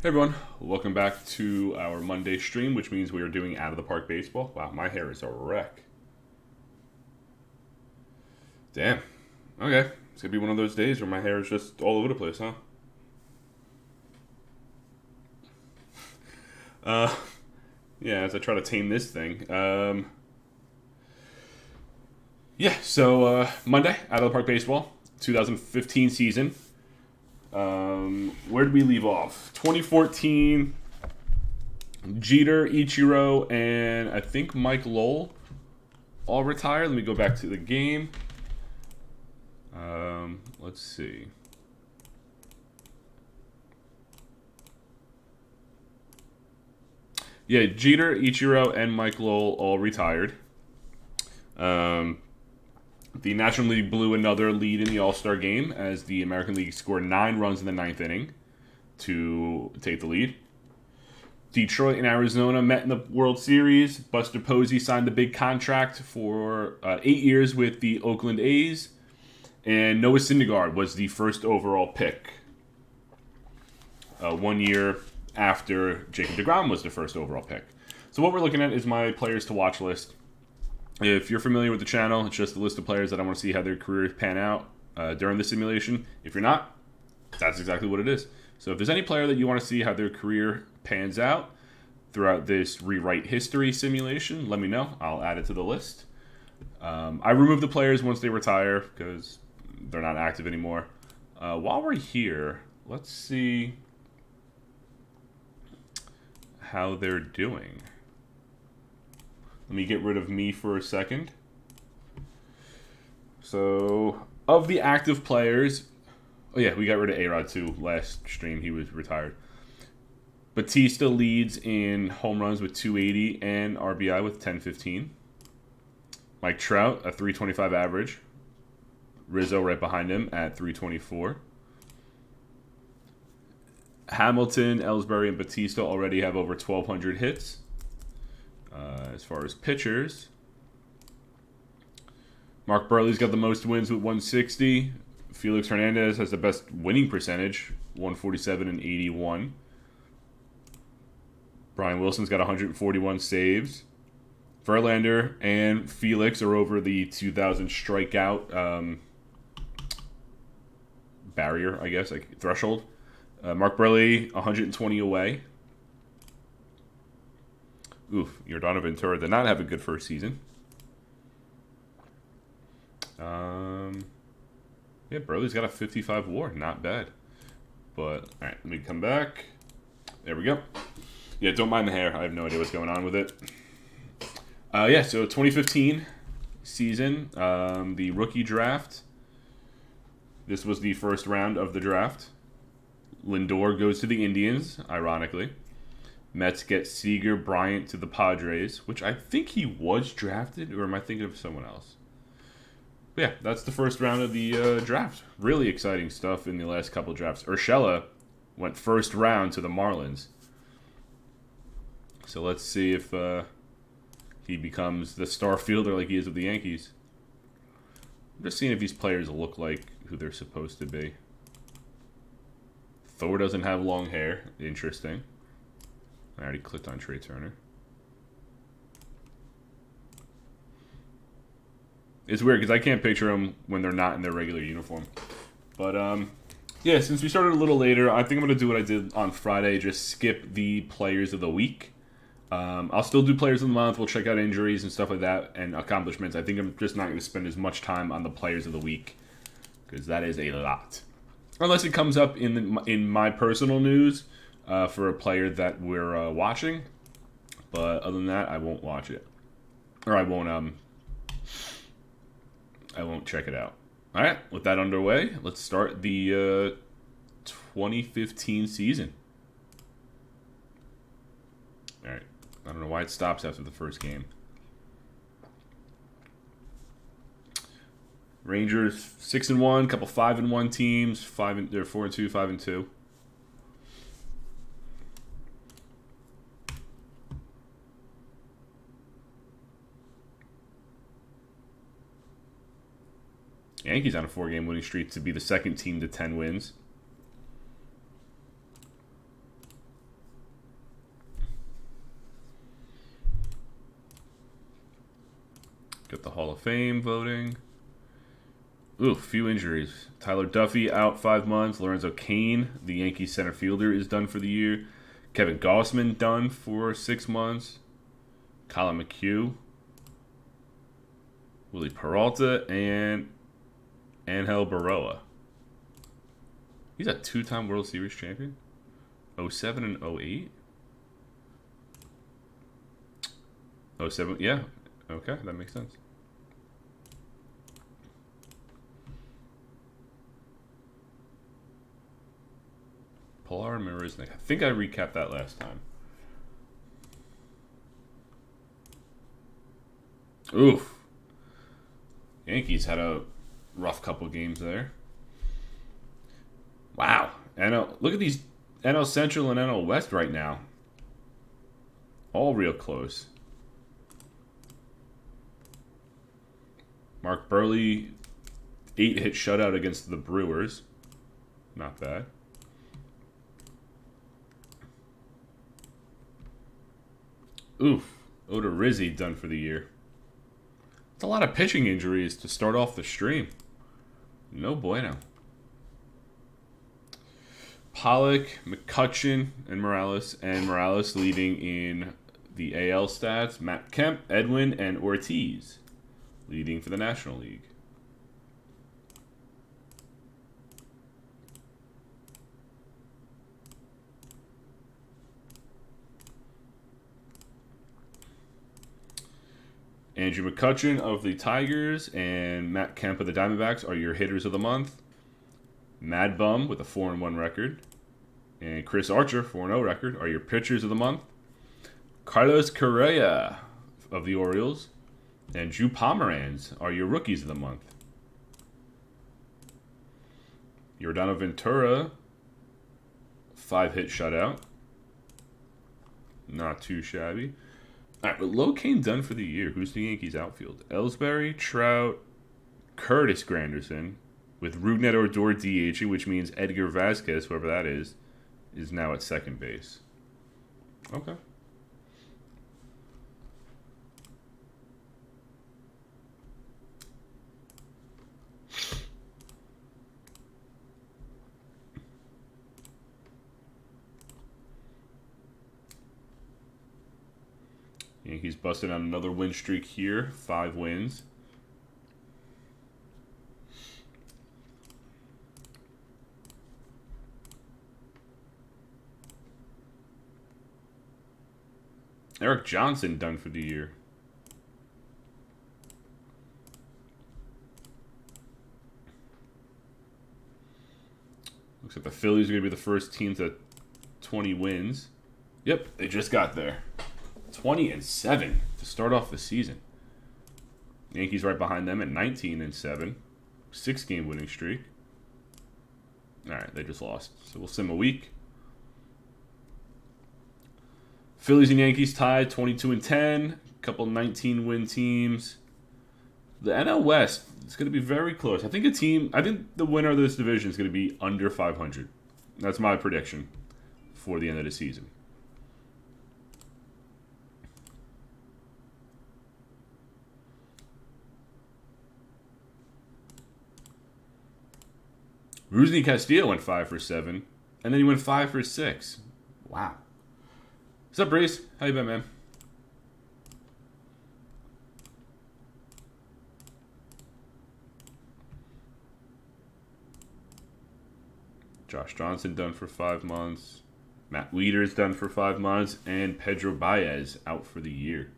Hey everyone, welcome back to our Monday stream, which means we are doing out of the park baseball. Wow, my hair is a wreck. Damn. Okay, it's gonna be one of those days where my hair is just all over the place, huh? Uh, yeah, as I try to tame this thing. Monday, out of the park baseball, 2015 season. Where did we leave off? 2014, Jeter, Ichiro, and I think Mike Lowell all retired. Let me go back to the game. Let's see. Yeah, Jeter, Ichiro, and Mike Lowell all retired. Um, the National League blew another lead in the All-Star game as the American League scored 9 runs in the ninth inning to take the lead. Detroit and Arizona met in the World Series. Buster Posey signed a big contract for 8 years with the Oakland A's. And Noah Syndergaard was the first overall pick 1 year after Jacob deGrom was the first overall pick. So what we're looking at is my players to watch list. If you're familiar with the channel, it's just a list of players that I want to see how their careers pan out during the simulation. If you're not, that's exactly what it is. So if there's any player that you want to see how their career pans out throughout this rewrite history simulation, let me know. I'll add it to the list. I remove the players once they retire because they're not active anymore. While we're here, let's see how they're doing. Let me get rid of me for a second. So, of the active players, oh yeah, we got rid of A-Rod too. Last stream, he was retired. Batista leads in home runs with 280 and RBI with 1015. Mike Trout, a 325 average. Rizzo right behind him at 324. Hamilton, Ellsbury, and Batista already have over 1,200 hits. As far as pitchers, Mark Burley's got the most wins with 160. Felix Hernandez has the best winning percentage, 147 and 81. Brian Wilson's got 141 saves. Verlander and Felix are over the 2,000 strikeout barrier, I guess, like threshold. Mark Burley, 120 away. Oof, Yordano Ventura did not have a good first season. Yeah, Burley's got a 55 WAR, not bad. But, alright, let me come back. There we go. Yeah, don't mind the hair. I have no idea what's going on with it. So 2015 season, the rookie draft. This was the first round of the draft. Lindor goes to the Indians, ironically. Mets get Seager Bryant to the Padres, which I think he was drafted, or am I thinking of someone else? But yeah, that's the first round of the draft. Really exciting stuff in the last couple drafts. Urshela went first round to the Marlins. So let's see if he becomes the star fielder like he is with the Yankees. I'm just seeing if these players look like who they're supposed to be. Thor doesn't have long hair. Interesting. I already clicked on Trey Turner. It's weird because I can't picture them when they're not in their regular uniform. But, yeah, since we started a little later, I think I'm going to do what I did on Friday. Just skip the players of the week. I'll still do players of the month. We'll check out injuries and stuff like that and accomplishments. I think I'm just not going to spend as much time on the players of the week because that is a lot. Unless it comes up in my personal news for a player that we're watching. But other than that, I won't watch it. Or I won't check it out. All right, with that underway, let's start the 2015 season. All right, I don't know why it stops after the first game. Rangers 6-1, couple 5-1 teams, they're 4-2, 5-2. Yankees on a 4-game winning streak to be the second team to 10 wins. Got the Hall of Fame voting. Ooh, few injuries. Tyler Duffy out 5 months. Lorenzo Cain, the Yankees center fielder, is done for the year. Kevin Gossman done for 6 months. Colin McHugh. Willie Peralta and Angel Baroa. He's a 2-time World Series champion. 07 and 08. 07, yeah. Okay, that makes sense. Pilar Marisnik. I think I recapped that last time. Oof. Yankees had a rough couple games there. Wow. Look at these NL Central and NL West right now. All real close. Mark Burley, 8-hit shutout against the Brewers. Not bad. Oof. Oda Rizzi done for the year. It's a lot of pitching injuries to start off the stream. No bueno. Pollock, McCutchen, and Morales leading in the AL stats. Matt Kemp, Edwin, and Ortiz leading for the National League. Andrew McCutchen of the Tigers and Matt Kemp of the Diamondbacks are your hitters of the month. Mad Bum with a 4-1 record and Chris Archer, 4-0 record, are your pitchers of the month. Carlos Correa of the Orioles and Drew Pomeranz are your rookies of the month. Yordano Ventura, 5-hit shutout. Not too shabby. All right, but Locaine done for the year. Who's the Yankees outfield? Ellsbury, Trout, Curtis Granderson, with Rougned Odor DHing, which means Edgar Vasquez, whoever that is now at second base. Okay. Yankees busting on another win streak here. 5 wins. Eric Johnson done for the year. Looks like the Phillies are going to be the first team to 20 wins. Yep, they just got there. 20-7 to start off the season. Yankees right behind them at 19-7. 6-game winning streak. Alright, they just lost. So we'll sim a week. Phillies and Yankees tied 22-10. Couple 19-win teams. The NL West is going to be very close. I think the winner of this division is going to be under 500. That's my prediction for the end of the season. Rusney Castillo went 5 for 7, and then he went 5 for 6. Wow. What's up, Breeze? How you been, man? Josh Donaldson done for 5 months. Matt Wieters done for 5 months, and Pedro Baez out for the year.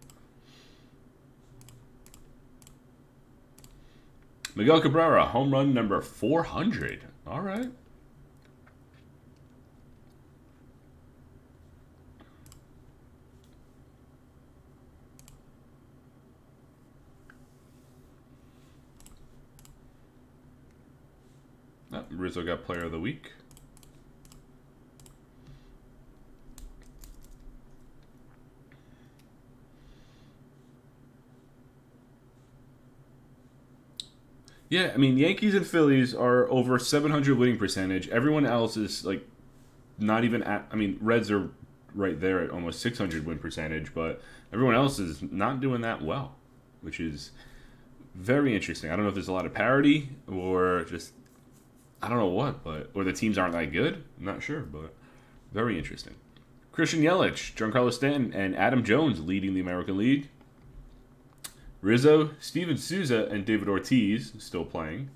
Miguel Cabrera, home run number 400. All right. Oh, Rizzo got player of the week. Yeah, I mean, Yankees and Phillies are over 700 winning percentage. Everyone else is, like, not even at... I mean, Reds are right there at almost 600 win percentage, but everyone else is not doing that well, which is Very interesting. I don't know if there's a lot of parity or just I don't know what, but or the teams aren't that good. I'm not sure, but very interesting. Christian Yelich, Giancarlo Stanton, and Adam Jones leading the American League. Rizzo, Steven Souza, and David Ortiz still playing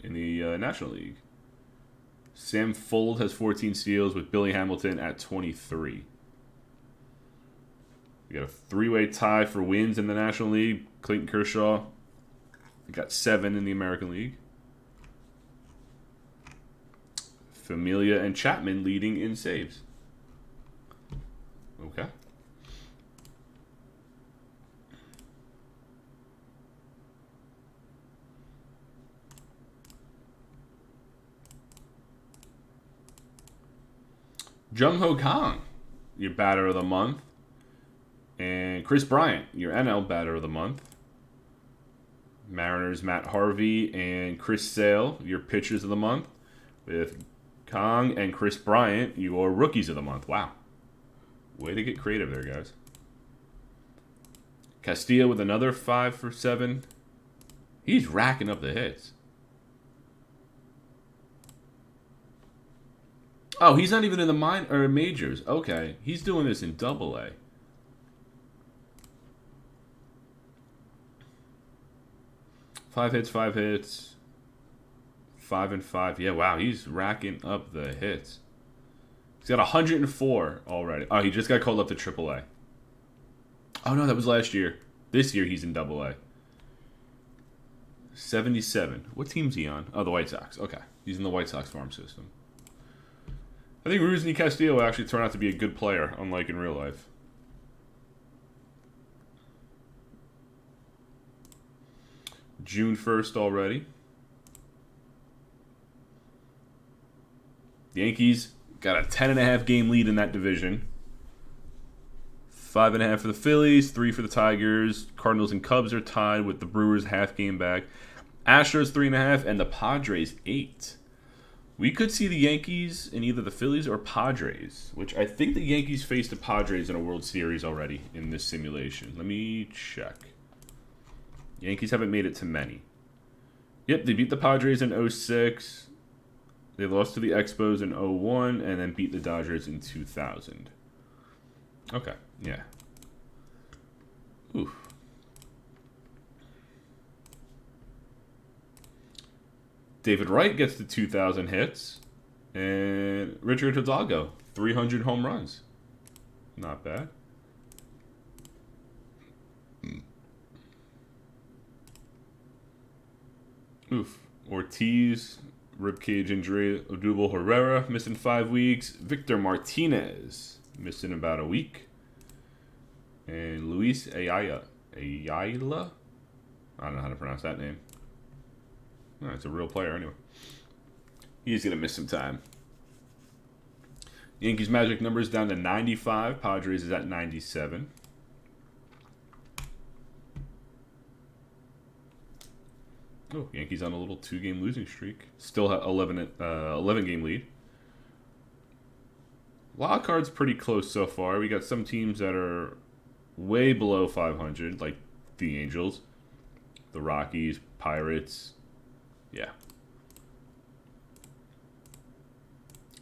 in the National League. Sam Fuld has 14 steals with Billy Hamilton at 23. We got a three-way tie for wins in the National League. Clayton Kershaw got 7 in the American League. Familia and Chapman leading in saves. Okay. Jung Ho Kang, your batter of the month. And Chris Bryant, your NL batter of the month. Mariners, Matt Harvey and Chris Sale, your pitchers of the month. With Kang and Chris Bryant, your rookies of the month. Wow. Way to get creative there, guys. Castillo with another 5 for 7. He's racking up the hits. Oh, he's not even in the majors. Okay, he's doing this in Double-A. Five hits, 5 and 5. Yeah, wow, he's racking up the hits. He's got 104 already. Oh, he just got called up to AAA. Oh no, that was last year. This year he's in Double-A. 77. What team's he on? Oh, the White Sox. Okay, he's in the White Sox farm system. I think Rusney Castillo actually turned out to be a good player, unlike in real life. June 1st already. The Yankees got a 10.5 game lead in that division. 5.5 for the Phillies, 3 for the Tigers. Cardinals and Cubs are tied with the Brewers half game back. Astros 3.5 and the Padres 8. We could see the Yankees in either the Phillies or Padres, which I think the Yankees faced the Padres in a World Series already in this simulation. Let me check. Yankees haven't made it to many. Yep, they beat the Padres in 06. They lost to the Expos in 01 and then beat the Dodgers in 2000. Okay, yeah. Ooh. David Wright gets to 2,000 hits. And Richard Hidalgo, 300 home runs. Not bad. Oof. Ortiz, ribcage injury. Odubel Herrera, missing 5 weeks. Victor Martinez, missing about a week. And Luis Ayala. I don't know how to pronounce that name. Oh, it's a real player anyway. He's going to miss some time. Yankees magic numbers down to 95. Padres is at 97. Oh, Yankees on a little 2-game losing streak. Still have 11 game lead. Wild card's pretty close so far. We got some teams that are way below 500, like the Angels, the Rockies, Pirates. Yeah.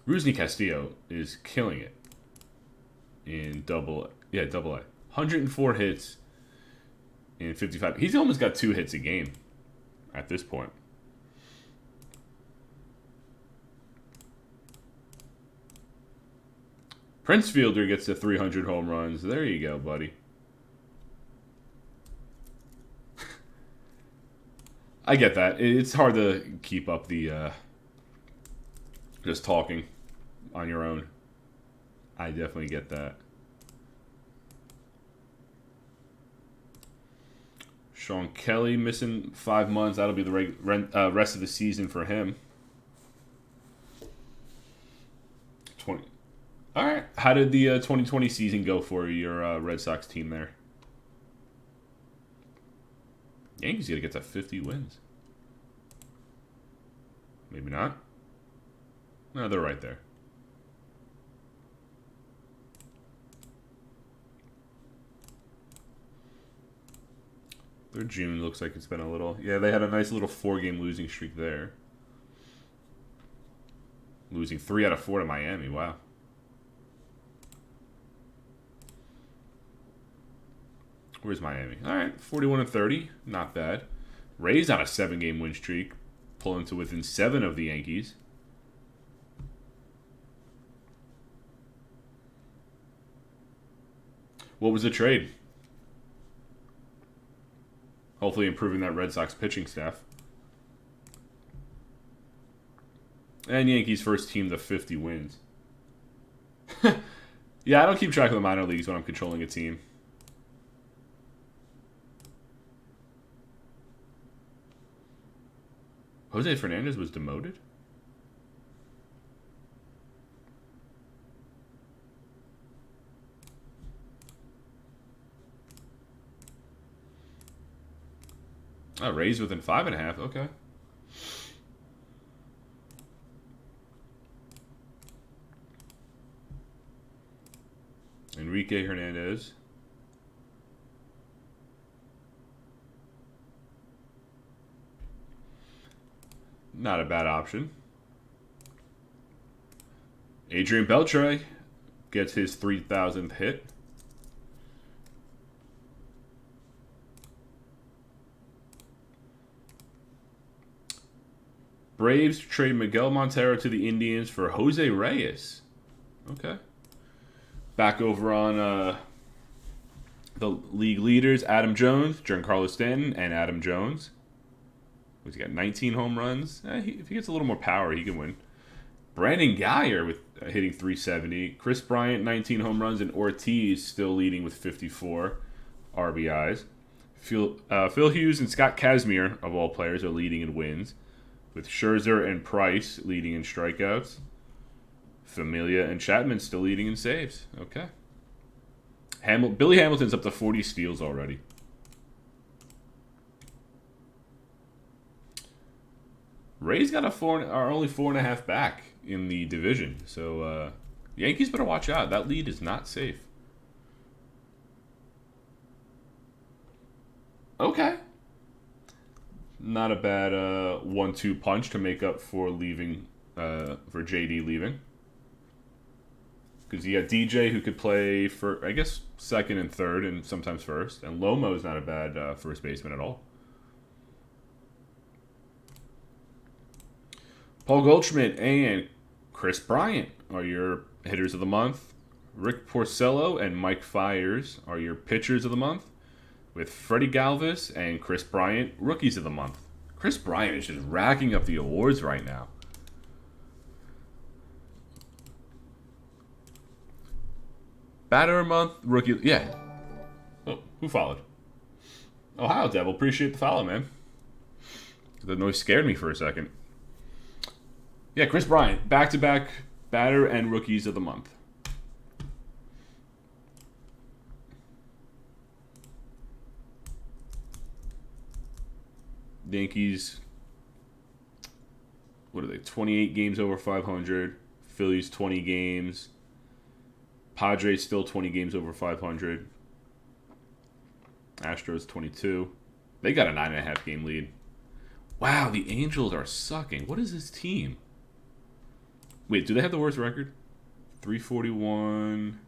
Rusney Castillo is killing it in Double-A. 104 hits in 55. He's almost got 2 hits a game at this point. Prince Fielder gets to 300 home runs. There you go, buddy. I get that. It's hard to keep up the just talking on your own. I definitely get that. Sean Kelly missing 5 months. That'll be the rest of the season for him. 20. All right. How did the 2020 season go for your Red Sox team there? Yankees got to get to 50 wins. Maybe not. No, they're right there. Their June looks like it's been a little... Yeah, they had a nice little 4-game losing streak there. Losing 3 out of 4 to Miami. Wow. Where's Miami? All right, 41-30. Not bad. Rays on a 7-game win streak. Pulling to within 7 of the Yankees. What was the trade? Hopefully improving that Red Sox pitching staff. And Yankees first team to 50 wins. Yeah, I don't keep track of the minor leagues when I'm controlling a team. Jose Hernandez was demoted? Oh, Rays within 5.5. Okay. Enrique Hernandez. Not a bad option. Adrian Beltre gets his 3,000th hit. Braves trade Miguel Montero to the Indians for Jose Reyes. Okay. Back over on the league leaders, Adam Jones, Giancarlo Stanton, and Adam Jones. He's got 19 home runs. If he gets a little more power, he can win. Brandon Guyer with hitting 370. Chris Bryant, 19 home runs, and Ortiz still leading with 54 RBIs. Phil Hughes and Scott Kazmir, of all players, are leading in wins, with Scherzer and Price leading in strikeouts. Familia and Chapman still leading in saves. Okay. Billy Hamilton's up to 40 steals already. Rays got are only 4.5 back in the division, so Yankees better watch out. That lead is not safe. Okay. Not a bad 1-2 punch to make up for leaving, for JD leaving. Because you got DJ who could play for, I guess, second and third and sometimes first. And Lomo's not a bad first baseman at all. Paul Goldschmidt and Chris Bryant are your hitters of the month. Rick Porcello and Mike Fiers are your pitchers of the month, with Freddie Galvis and Chris Bryant rookies of the month. Chris Bryant is just racking up the awards right now. Batter of the month, rookie. Yeah. Oh, who followed? Ohio Devil. Appreciate the follow, man. The noise scared me for a second. Yeah, Chris Bryant, back-to-back batter and rookies of the month. The Yankees, what are they, 28 games over 500. Phillies, 20 games. Padres still 20 games over 500. Astros, 22. They got a 9.5 game lead. Wow, the Angels are sucking. What is this team? Wait, do they have the worst record? 341.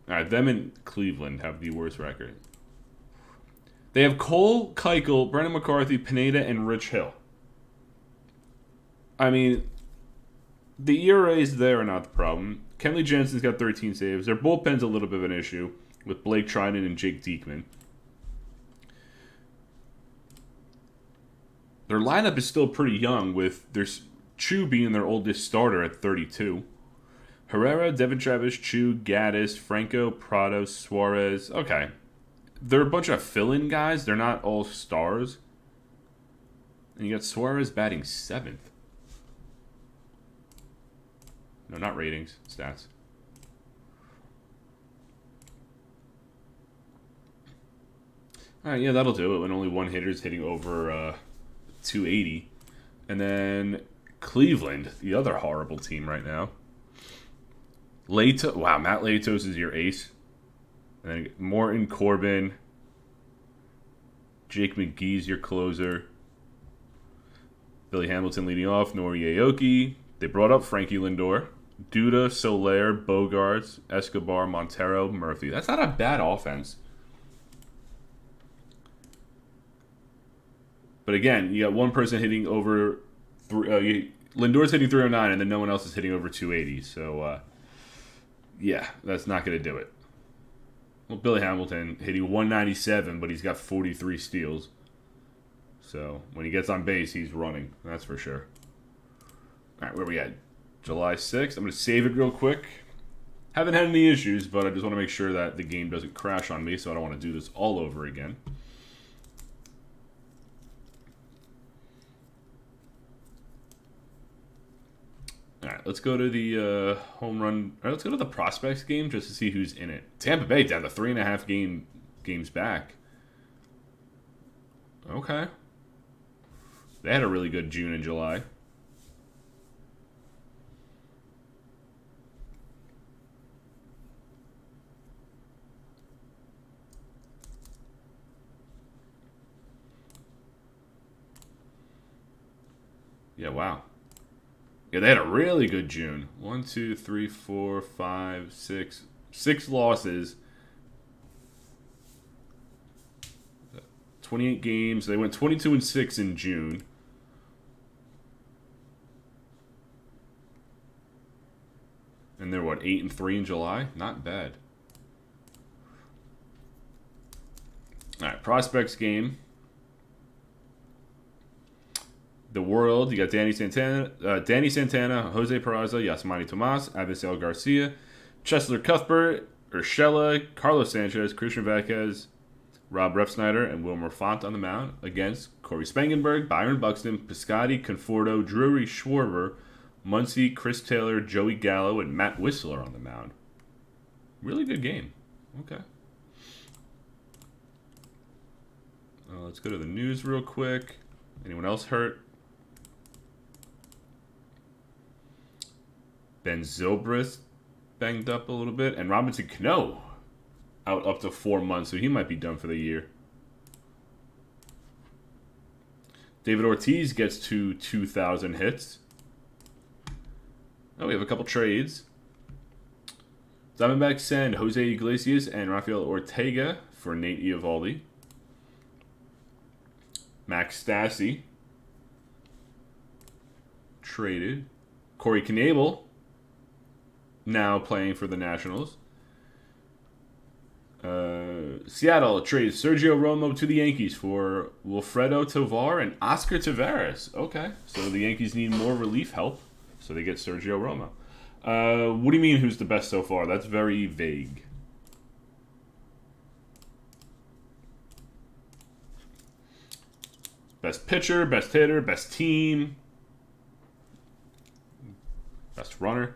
All right, them and Cleveland have the worst record. They have Cole, Keuchel, Brendan McCarthy, Pineda, and Rich Hill. I mean, the ERAs there are not the problem. Kenley Jensen's got 13 saves. Their bullpen's a little bit of an issue with Blake Trinan and Jake Diekman. Their lineup is still pretty young, with their Chu being their oldest starter at 32. Herrera, Devin Travis, Chu, Gaddis, Franco, Prado, Suarez. Okay. They're a bunch of fill-in guys. They're not all stars. And you got Suarez batting 7th. No, not ratings. Stats. All right, yeah, that'll do it when only one hitter's hitting over 280. And then Cleveland, the other horrible team right now. Wow, Matt Latos is your ace. And then Morton, Corbin, Jake McGee's your closer. Billy Hamilton leading off. Nori Aoki. They brought up Frankie Lindor. Duda, Soler, Bogarts, Escobar, Montero, Murphy. That's not a bad offense. But again, you got one person hitting over... Lindor's hitting 309, and then no one else is hitting over 280. So, yeah, that's not going to do it. Well, Billy Hamilton hitting 197, but he's got 43 steals. So, when he gets on base, he's running. That's for sure. All right, where we at? July 6th. I'm going to save it real quick. Haven't had any issues, but I just want to make sure that the game doesn't crash on me, so I don't want to do this all over again. All right, let's go to the home run. All right, let's go to the prospects game just to see who's in it. Tampa Bay down to 3.5 games back. Okay. They had a really good June and July. Yeah, wow. Yeah, they had a really good June. 1, 2, 3, 4, 5, 6. 6 losses. 28 games. They went 22-6 in June. And they're, what, 8-3 in July? Not bad. All right, prospects game. The World, you got Danny Santana, Jose Peraza, Yasmani Tomas, Avisel Garcia, Cheslor Cuthbert, Urshela, Carlos Sanchez, Christian Vazquez, Rob Refsnyder, and Wilmer Font on the mound against Corey Spangenberg, Byron Buxton, Piscotty, Conforto, Drury Schwarber, Muncy, Chris Taylor, Joey Gallo, and Matt Whistler on the mound. Really good game. Okay. Let's go to the news real quick. Anyone else hurt? Ben Zobrist banged up a little bit. And Robinson Cano out up to 4 months, so he might be done for the year. David Ortiz gets to 2,000 hits. Oh, we have a couple trades. Diamondbacks send Jose Iglesias and Rafael Ortega for Nate Eovaldi. Max Stassi traded. Corey Knebel now playing for the Nationals. Seattle trades Sergio Romo to the Yankees for Wilfredo Tovar and Oscar Taveras. Okay, so the Yankees need more relief help, so they get Sergio Romo. What do you mean who's the best so far? That's very vague. Best pitcher, best hitter, best team, best runner.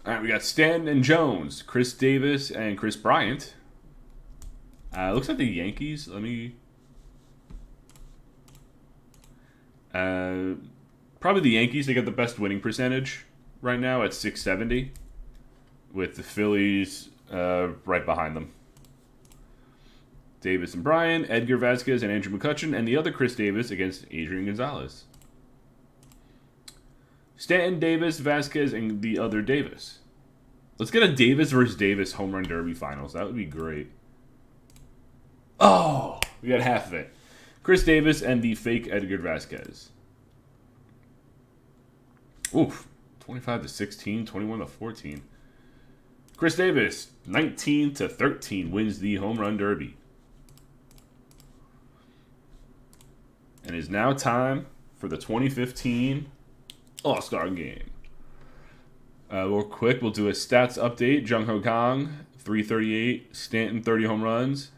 All right, we got Stanton and Jones, Chris Davis and Chris Bryant. Looks like the Yankees. Let me... probably the Yankees. They got the best winning percentage right now at .670, with the Phillies right behind them. Davis and Bryan, Edgar Vasquez and Andrew McCutchen, and the other Chris Davis against Adrian Gonzalez. Stanton, Davis, Vasquez, and the other Davis. Let's get a Davis versus Davis home run derby finals. That would be great. Oh, we got half of it. Chris Davis and the fake Edgar Vasquez. Oof, 25-16, 21-14. Chris Davis, 19-13, wins the home run derby. And it is now time for the 2015 All-Star Game. Real quick, we'll do a stats update. Jung Ho Kang, 338. Stanton, 30 home runs.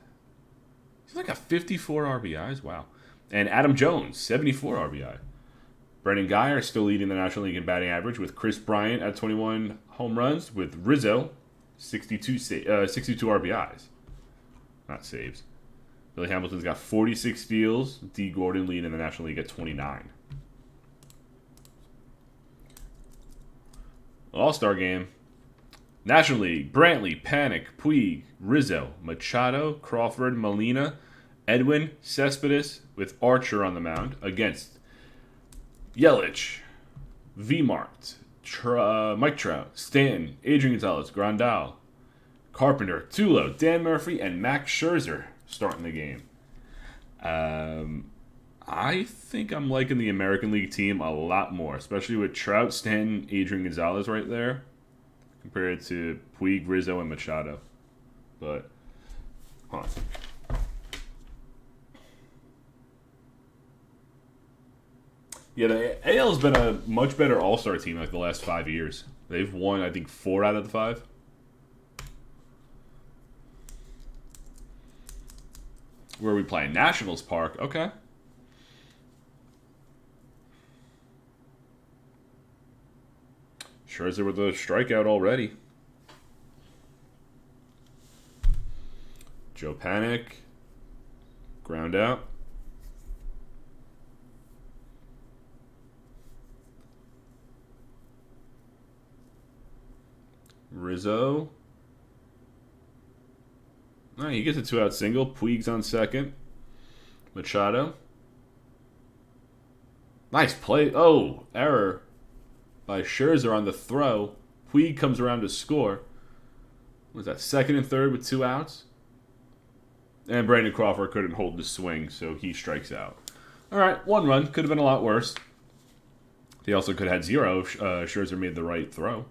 He's like a 54 RBIs. Wow. And Adam Jones, 74 RBI. Brendan Guyer still leading the National League in batting average with Chris Bryant at 21 home runs, with Rizzo, 62 RBIs. Not saves. Billy Hamilton's got 46 steals. D. Gordon leading the National League at 29. All-Star Game. National League, Brantley, Panic, Puig, Rizzo, Machado, Crawford, Molina, Edwin, Cespedes, with Archer on the mound against Yelich, V-Mart, Mike Trout, Stanton, Adrian Gonzalez, Grandal, Carpenter, Tulo, Dan Murphy, and Max Scherzer starting the game. I think I'm liking the American League team a lot more, especially with Trout, Stanton, Adrian Gonzalez right there, compared to Puig, Rizzo, and Machado. But, hold on. Yeah, the AL has been a much better All-Star team like the last 5 years. They've won, I think, 4 out of the 5. Where are we playing? Nationals Park. Okay. Scherzer with a strikeout already. Joe Panic. Ground out. Rizzo. All right, he gets a 2-out single. Puig's on second. Machado. Nice play. Oh, error by Scherzer on the throw. Puig comes around to score. Was that second and third with 2 outs? And Brandon Crawford couldn't hold the swing, so he strikes out. All right, 1 run. Could have been a lot worse. He also could have had 0 if Scherzer made the right throw.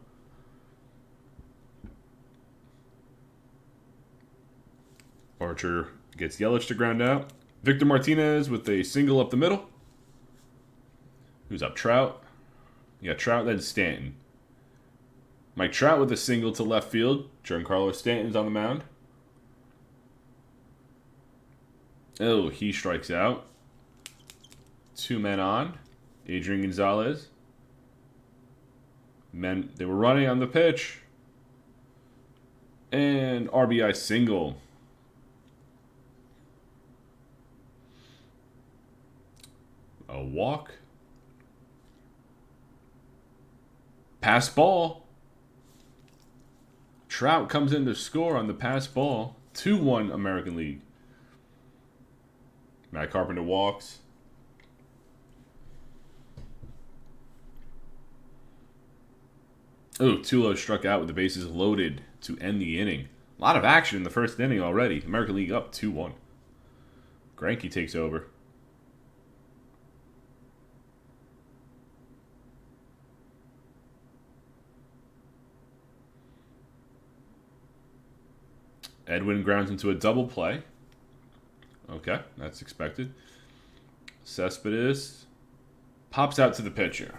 Archer gets Yelich to ground out. Victor Martinez with a single up the middle. Who's up? Trout. Yeah, Trout, then Stanton. Mike Trout with a single to left field. Giancarlo Stanton's on the mound. Oh, he strikes out. 2 men on. Adrian Gonzalez. They were running on the pitch. And RBI single. A walk. Pass ball. Trout comes in to score on the pass ball. 2-1 American League. Matt Carpenter walks. Oh, Tulo struck out with the bases loaded to end the inning. A lot of action in the first inning already. American League up 2-1. Greinke takes over. Edwin grounds into a double play. Okay, that's expected. Cespedes pops out to the pitcher.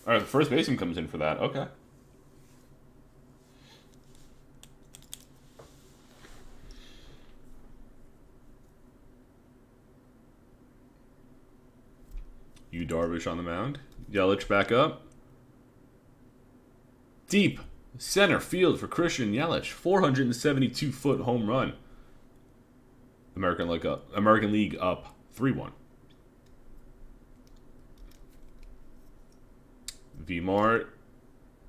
All right, the first baseman comes in for that. Okay. Yu Darvish on the mound. Yelich back up. Deep center field for Christian Yelich. 472-foot home run. American League up 3-1. V-Mart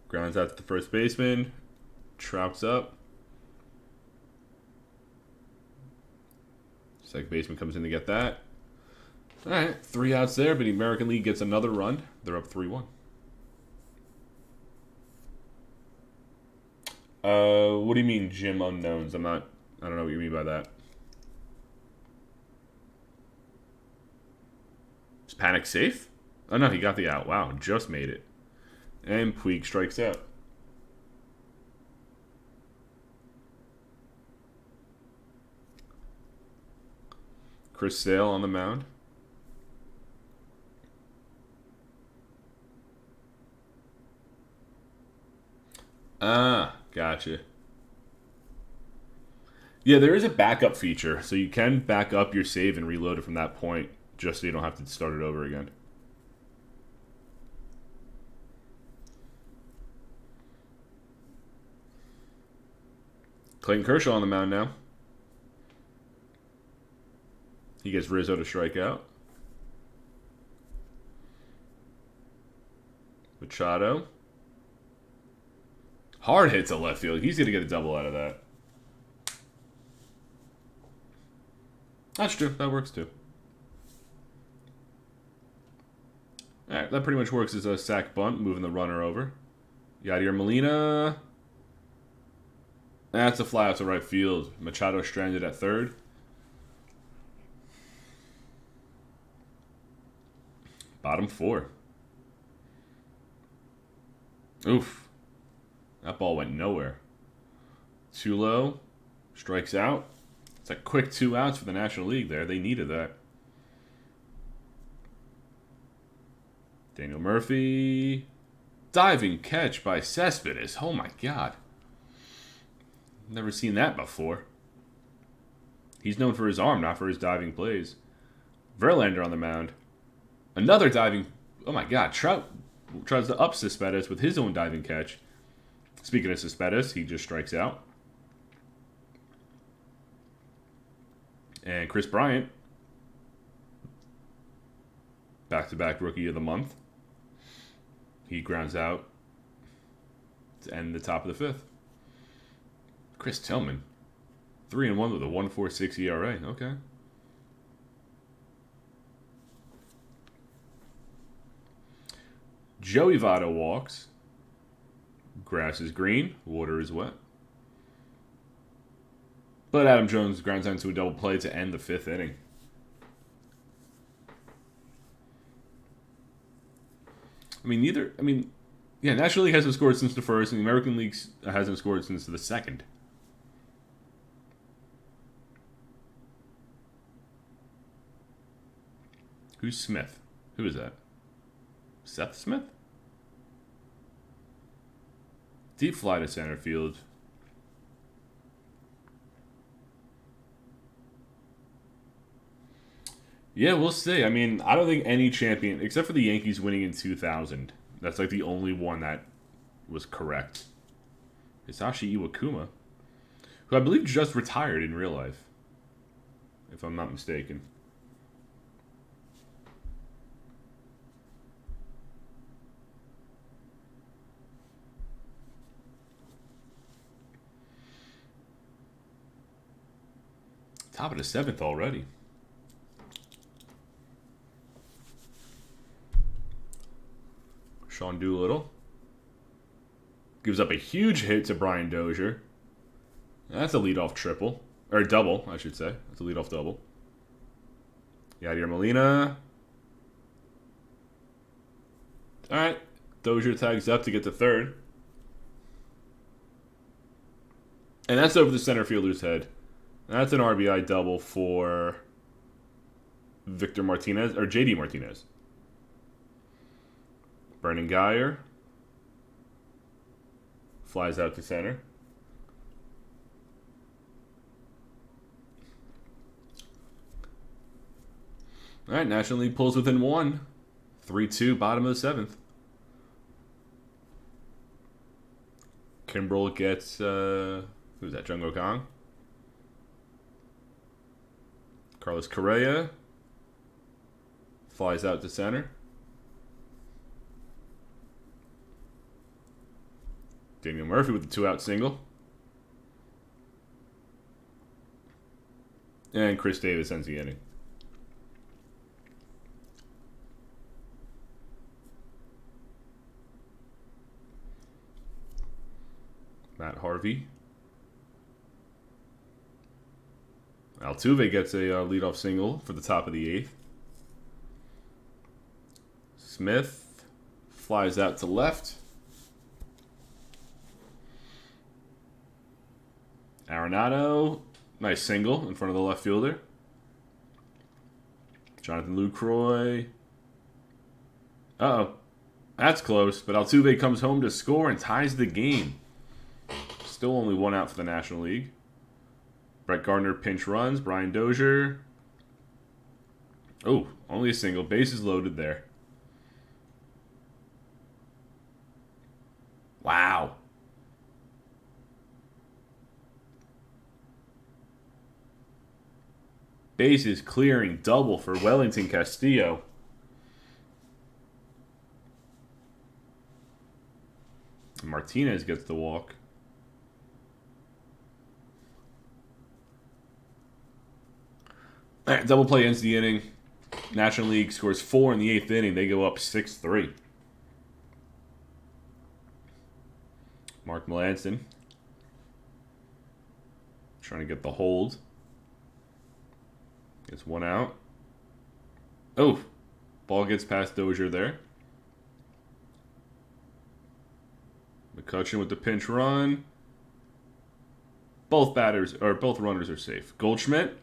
grounds out to the first baseman. Trout's up. Second baseman comes in to get that. All right, 3 outs there, but the American League gets another run. They're up 3-1. What do you mean, Jim Unknowns? I don't know what you mean by that. Is Panic safe? Oh, no, he got the out. Wow, just made it. And Puig strikes out. Chris Sale on the mound. Ah, gotcha. Yeah, there is a backup feature, so you can back up your save and reload it from that point, just so you don't have to start it over again. Clayton Kershaw on the mound now. He gets Rizzo to strike out. Machado. Hard hit to left field. He's going to get a double out of that. That's true. That works too. Alright, that pretty much works as a sack bunt, moving the runner over. Yadier Molina. That's a fly out to right field. Machado stranded at third. Bottom 4. Oof. That ball went nowhere. Too low. Strikes out. It's a quick 2 outs for the National League there. They needed that. Daniel Murphy. Diving catch by Cespedes. Oh my god. Never seen that before. He's known for his arm, not for his diving plays. Verlander on the mound. Another diving... Oh my god. Trout tries to up Cespedes with his own diving catch. Speaking of Cespedes, he just strikes out. And Chris Bryant. Back-to-back Rookie of the Month. He grounds out to end the top of the 5th. Chris Tillman. 3-1 with a 1.46 ERA. Okay. Joey Votto walks. Grass is green. Water is wet. But Adam Jones grounds out into a double play to end the 5th inning. National League hasn't scored since the 1st, and the American League hasn't scored since the 2nd. Who's Smith? Who is that? Seth Smith? Deep fly to center field. Yeah, we'll see. I don't think any champion, except for the Yankees winning in 2000, that's like the only one that was correct. Hisashi Iwakuma, who I believe just retired in real life, if I'm not mistaken. Top of the 7th already. Sean Doolittle gives up a huge hit to Brian Dozier. That's a leadoff triple. Or double, I should say. That's a leadoff double. Yadier Molina. Alright. Dozier tags up to get to third. And that's over the center fielder's head. That's an RBI double for Victor Martinez, or JD Martinez. Vernon Geyer flies out to center. All right, National League pulls within 1. 3-2, bottom of the 7th. Kimbrel gets, who's that, Jungo Kong? Carlos Correa flies out to center. Daniel Murphy with a 2-out single. And Chris Davis ends the inning. Matt Harvey. Altuve gets a leadoff single for the top of the 8th. Smith flies out to left. Arenado, nice single in front of the left fielder. Jonathan Lucroy. Uh-oh. That's close, but Altuve comes home to score and ties the game. Still only 1 out for the National League. Brett Gardner pinch runs. Brian Dozier. Oh, only a single. Bases loaded there. Wow. Bases clearing double for Wellington Castillo. Martinez gets the walk. All right, double play ends the inning. National League scores 4 in the 8th inning. They go up 6-3. Mark Melancon trying to get the hold. Gets one out. Oh, ball gets past Dozier there. McCutchen with the pinch run. Both runners are safe. Goldschmidt.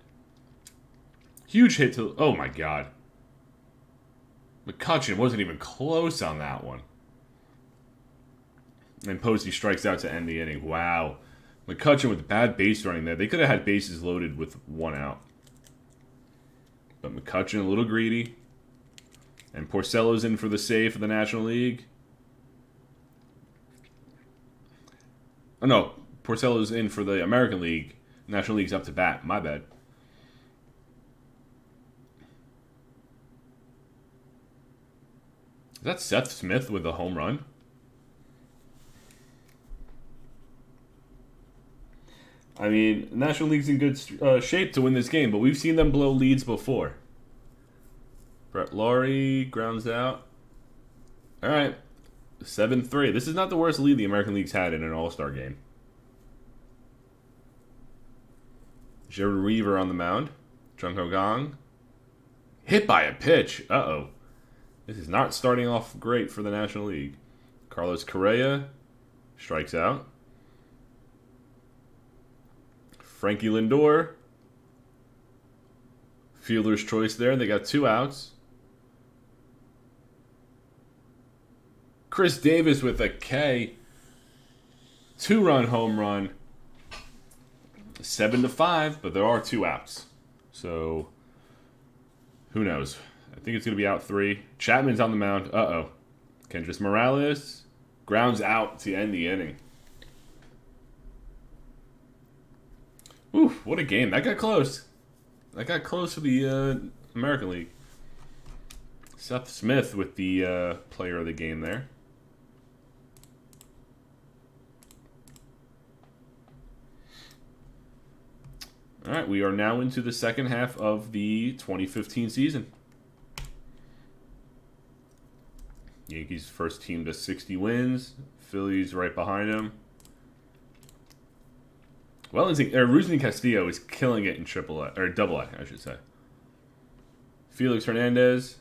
Huge hit to... Oh, my God. McCutchen wasn't even close on that one. And Posey strikes out to end the inning. Wow. McCutchen with bad base running there. They could have had bases loaded with one out. But McCutchen a little greedy. And Porcello's in for the save for the National League. Oh, no. Porcello's in for the American League. National League's up to bat. My bad. Is that Seth Smith with a home run? I mean, National League's in good shape to win this game, but we've seen them blow leads before. Brett Laurie grounds out. All right, 7-3. This is not the worst lead the American League's had in an All-Star game. Jared Weaver on the mound. Jung Ho Kang. Hit by a pitch. Uh-oh. This is not starting off great for the National League. Carlos Correa strikes out. Frankie Lindor. Fielder's choice there. They got 2 outs. Chris Davis with a K. 2-run home run. 7-5, but there are 2 outs. So, who knows? I think it's going to be out 3. Chapman's on the mound. Uh-oh. Kendrys Morales grounds out to end the inning. Ooh, what a game. That got close. That got close for the American League. Seth Smith with the player of the game there. All right, we are now into the second half of the 2015 season. Yankees first team to 60 wins. Phillies right behind them. Well, Rusney Castillo is killing it in AAA, or AA, I should say. Felix Hernandez.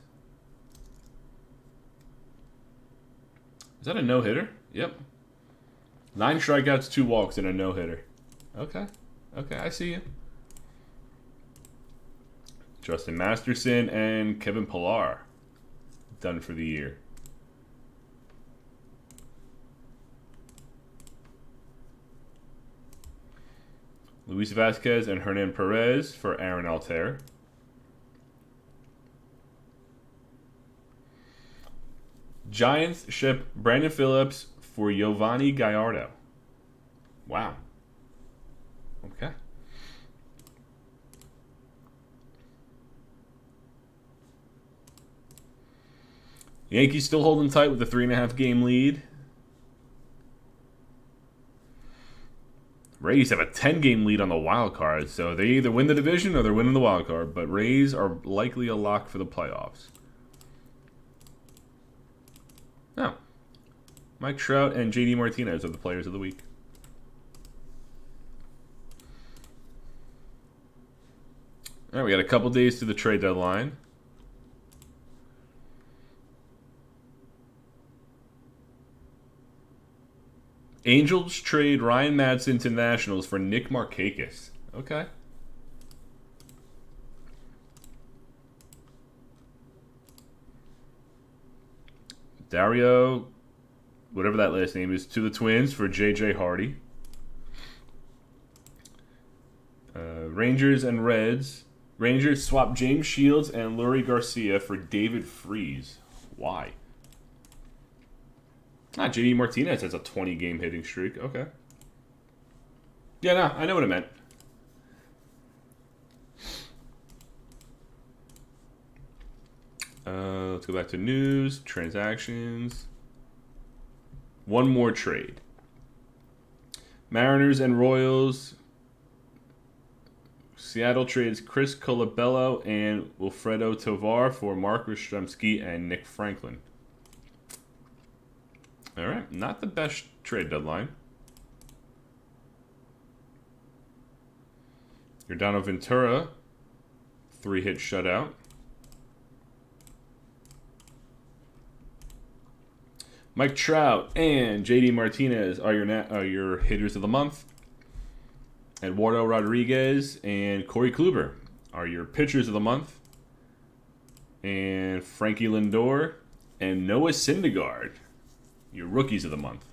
Is that a no-hitter? Yep. 9 strikeouts, 2 walks, and a no-hitter. Okay. Okay, I see you. Justin Masterson and Kevin Pillar done for the year. Luis Vasquez and Hernan Perez for Aaron Altair. Giants ship Brandon Phillips for Giovanni Gallardo. Wow. Okay. Yankees still holding tight with a 3.5 game lead. Rays have a 10-game lead on the wild card, so they either win the division or they're winning the wild card, but Rays are likely a lock for the playoffs. Oh. Mike Trout and JD Martinez are the players of the week. All right, we got a couple days to the trade deadline. Angels trade Ryan Madson to Nationals for Nick Markakis. Okay. Dario, whatever that last name is, to the Twins for J.J. Hardy. Rangers and Reds. Rangers swap James Shields and Lurie Garcia for David Freese. Why? JD Martinez has a 20-game hitting streak. Okay. Yeah, no, I know what it meant. Let's go back to news, transactions. One more trade. Mariners and Royals Seattle trades Chris Colabello and Wilfredo Tovar for Mark Yastrzemski and Nick Franklin. All right, not the best trade deadline. Yordano Ventura, 3-hit shutout. Mike Trout and JD Martinez are your hitters of the month. Eduardo Rodriguez and Corey Kluber are your pitchers of the month. And Frankie Lindor and Noah Syndergaard, your rookies of the month.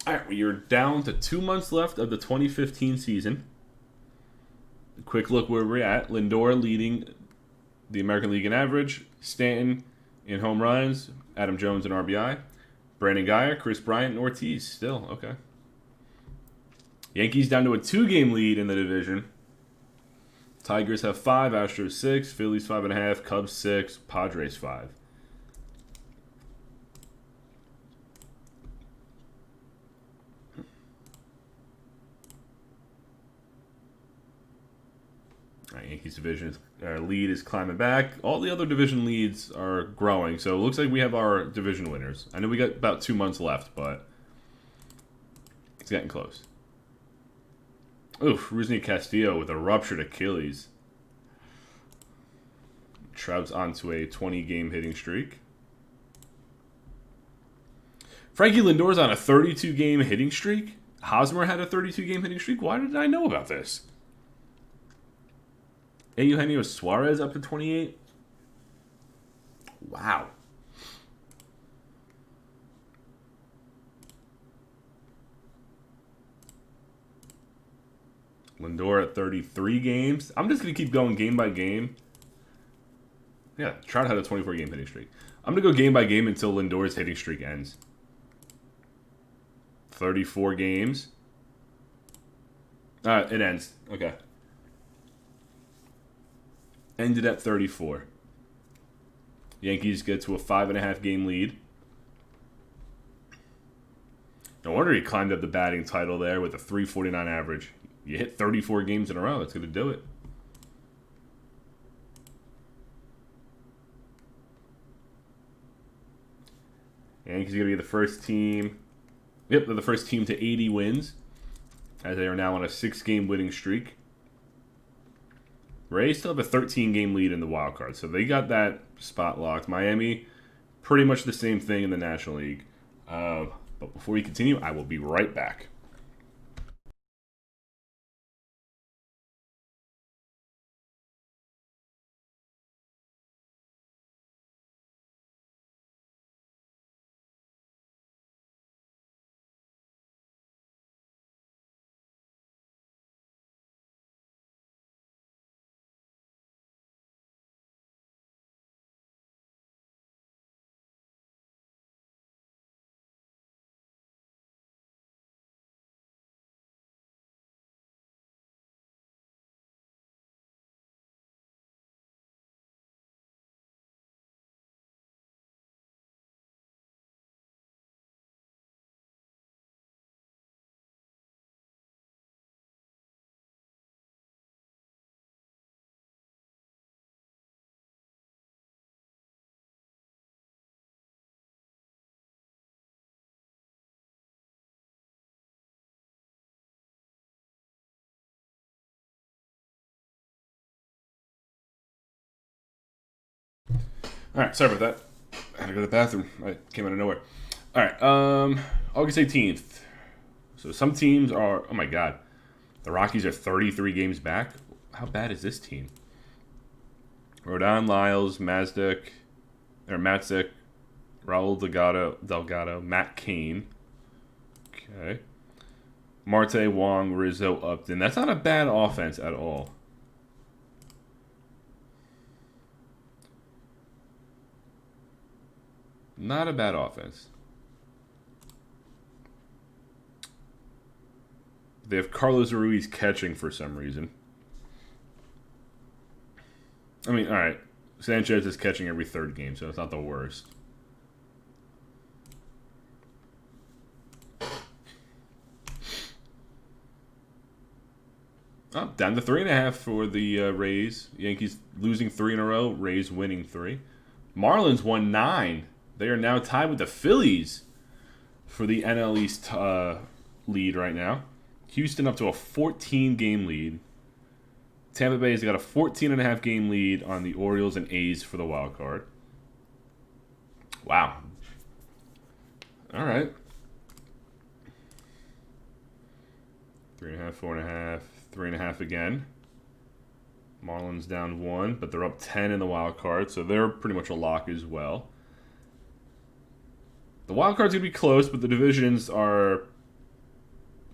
All right, we are down to 2 months left of the 2015 season. A quick look where we're at. Lindor leading the American League in average. Stanton in home runs. Adam Jones in RBI. Brandon Guyer, Chris Bryant, and Ortiz still. Okay. Yankees down to a 2-game lead in the division. Tigers have 5, Astros 6, Phillies 5.5, Cubs 6, Padres 5. Yankees division lead is climbing back. All the other division leads are growing, so it looks like we have our division winners. I know we got about 2 months left, but it's getting close. Oof, Rusney Castillo with a ruptured Achilles. Trout's onto a 20-game hitting streak. Frankie Lindor's on a 32-game hitting streak. Hosmer had a 32-game hitting streak. Why did I know about this? Eugenio Suarez up to 28. Wow. Lindor at 33 games. I'm just going to keep going game by game. Yeah, Trout had a 24-game hitting streak. I'm going to go game by game until Lindor's hitting streak ends. 34 games. It ends. Okay. Ended at 34. Yankees get to a 5.5-game lead. No wonder he climbed up the batting title there with a .349 average. You hit 34 games in a row, that's going to do it. Yankees are going to be the first team. Yep, they're the first team to 80 wins, as they are now on a 6-game winning streak. Rays still have a 13-game lead in the wild card, so they got that spot locked. Miami, pretty much the same thing in the National League. But before we continue, I will be right back. All right, sorry about that. I had to go to the bathroom. I came out of nowhere. All right, August 18th. So some teams are, oh my God, the Rockies are 33 games back. How bad is this team? Rodon, Lyles, Matzik, Raul Delgado, Matt Cain. Okay. Marte, Wong, Rizzo, Upton. That's not a bad offense at all. Not a bad offense. They have Carlos Ruiz catching for some reason. I mean, all right. Sanchez is catching every third game, so it's not the worst. Oh, down to 3.5 for the Rays. Yankees losing 3 in a row. Rays winning 3. Marlins won 9. They are now tied with the Phillies for the NL East lead right now. Houston up to a 14-game lead. Tampa Bay has got a 14.5 game lead on the Orioles and A's for the wild card. Wow. All right. 3.5, 4.5, 3.5 again. Marlins down 1, but they're up 10 in the wild card, so they're pretty much a lock as well. The wild card's going to be close, but the divisions are,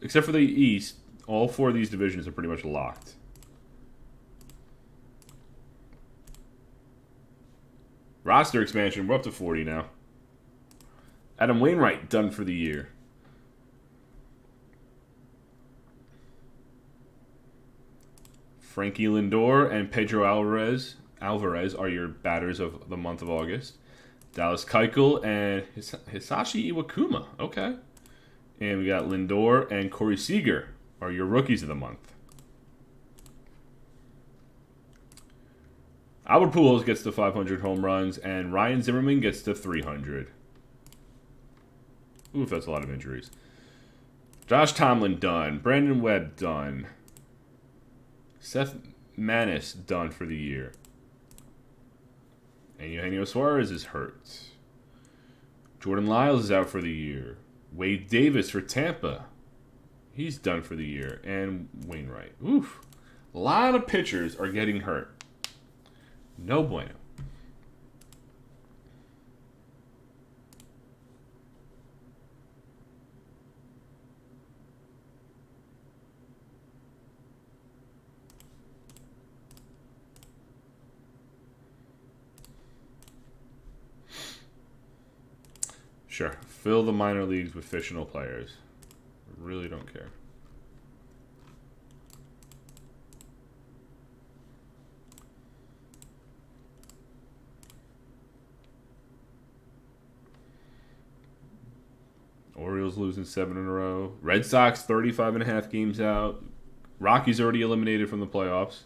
except for the East, all 4 of these divisions are pretty much locked. Roster expansion, we're up to 40 now. Adam Wainwright done for the year. Frankie Lindor and Pedro Alvarez are your batters of the month of August. Dallas Keuchel and Hisashi Iwakuma. Okay. And we got Lindor and Corey Seager are your rookies of the month. Albert Pujols gets to 500 home runs, and Ryan Zimmerman gets to 300. Oof, that's a lot of injuries. Josh Tomlin done. Brandon Webb done. Seth Manis done for the year. And Eugenio Suarez is hurt. Jordan Lyles is out for the year. Wade Davis for Tampa. He's done for the year. And Wainwright. Oof. A lot of pitchers are getting hurt. No bueno. Sure. Fill the minor leagues with fictional players. Really don't care. Orioles losing 7 in a row. Red Sox 35.5 games out. Rockies already eliminated from the playoffs.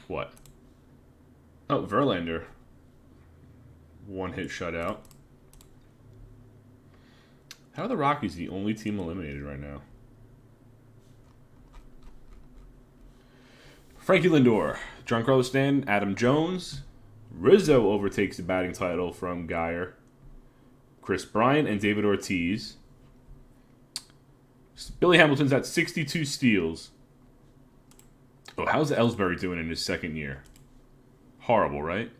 What? Oh, Verlander. 1-hit shutout. How are the Rockies the only team eliminated right now? Frankie Lindor, Giancarlo Stanton, Adam Jones. Rizzo overtakes the batting title from Geyer. Chris Bryant and David Ortiz. Billy Hamilton's at 62 steals. Oh, how's Ellsbury doing in his second year? Horrible, right?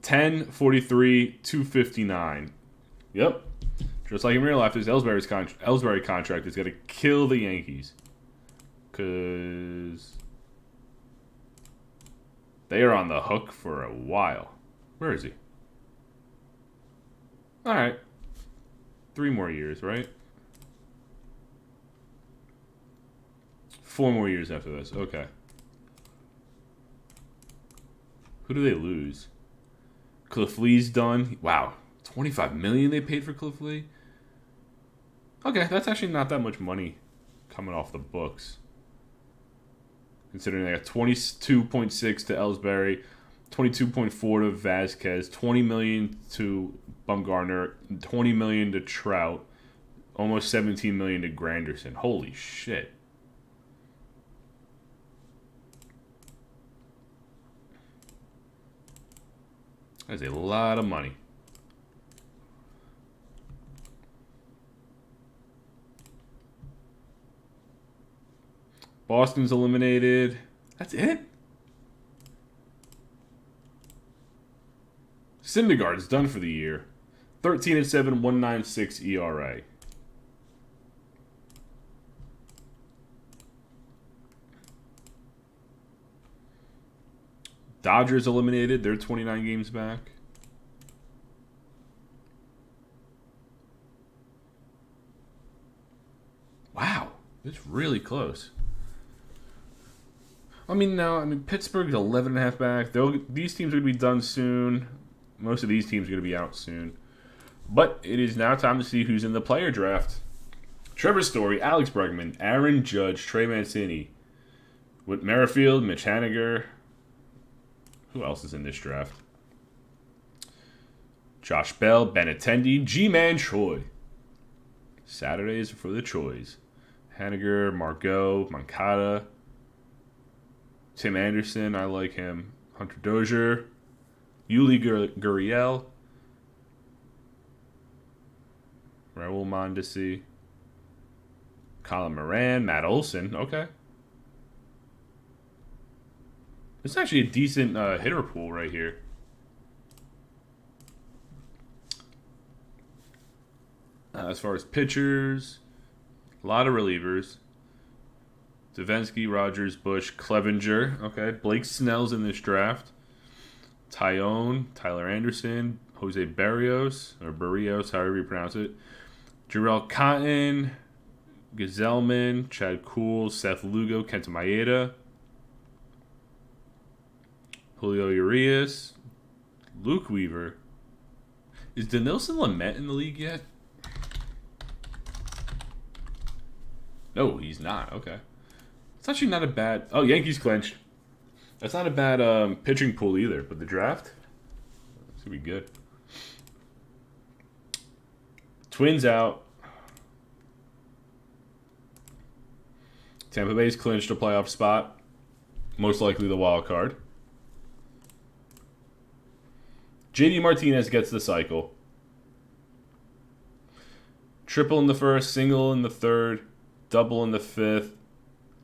10, 43, 259. Yep. Just like in real life, this Ellsbury contract is going to kill the Yankees. Because they are on the hook for a while. Where is he? All right. 3 more years, right? 4 more years after this. Okay. Who do they lose? Cliff Lee's done. Wow. $25 million they paid for Cliff Lee? Okay, that's actually not that much money coming off the books. Considering they got 22.6 to Ellsbury, 22.4 to Vasquez, $20 million to Bumgarner, $20 million to Trout, almost $17 million to Granderson. Holy shit. That's a lot of money. Boston's eliminated. That's it? Syndergaard's done for the year. 13-7, 1.96 ERA. Dodgers eliminated. They're 29 games back. Wow. It's really close. Pittsburgh's 11.5 back. These teams are going to be done soon. Most of these teams are going to be out soon. But it is now time to see who's in the player draft. Trevor Story, Alex Bregman, Aaron Judge, Trey Mancini, Whit Merrifield, Mitch Haniger. Who else is in this draft? Josh Bell, Ben Attendee, G-Man Troy. Saturdays for the Troys. Haniger, Margot, Moncada, Tim Anderson, I like him. Hunter Dozier, Yuli Gurriel, Raul Mondesi, Colin Moran, Matt Olson. Okay. It's actually a decent hitter pool right here. As far as pitchers, a lot of relievers. Davinsky, Rogers, Bush, Clevenger. Okay. Blake Snell's in this draft. Tyone, Tyler Anderson, Jose Barrios, however you pronounce it. Jarrell Cotton, Gazelman, Chad Kuhl, Seth Lugo, Kenta Maeda, Julio Urias, Luke Weaver. Is Denilson Lamet in the league yet? No, he's not. Okay. It's actually not a bad... Oh, Yankees clinched. That's not a bad pitching pool either, but the draft, it's going to be good. Twins out. Tampa Bay's clinched a playoff spot. Most likely the wild card. JD Martinez gets the cycle. Triple in the first, single in the third, double in the fifth.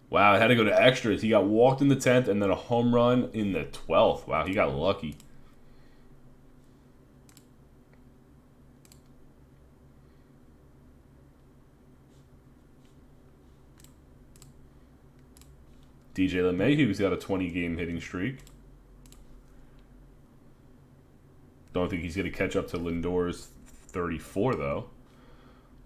Wow, it had to go to extras. He got walked in the 10th and then a home run in the 12th. Wow, he got lucky. DJ LeMahieu's got a 20-game hitting streak. Don't think he's going to catch up to Lindor's 34, though.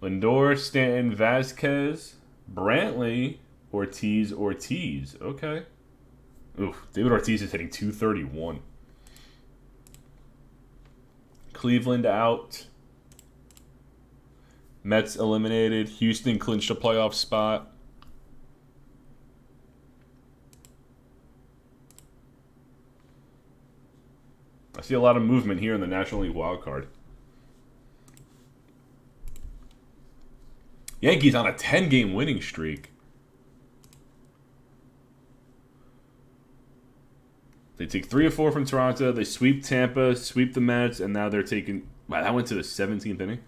Lindor, Stanton, Vasquez, Brantley, Ortiz. Okay. Oof, David Ortiz is hitting 231. Cleveland out. Mets eliminated. Houston clinched a playoff spot. I see a lot of movement here in the National League wild card. Yankees on a 10-game winning streak. They take 3 of 4 from Toronto. They sweep Tampa, sweep the Mets, and now they're taking... Wow, that went to the 17th inning.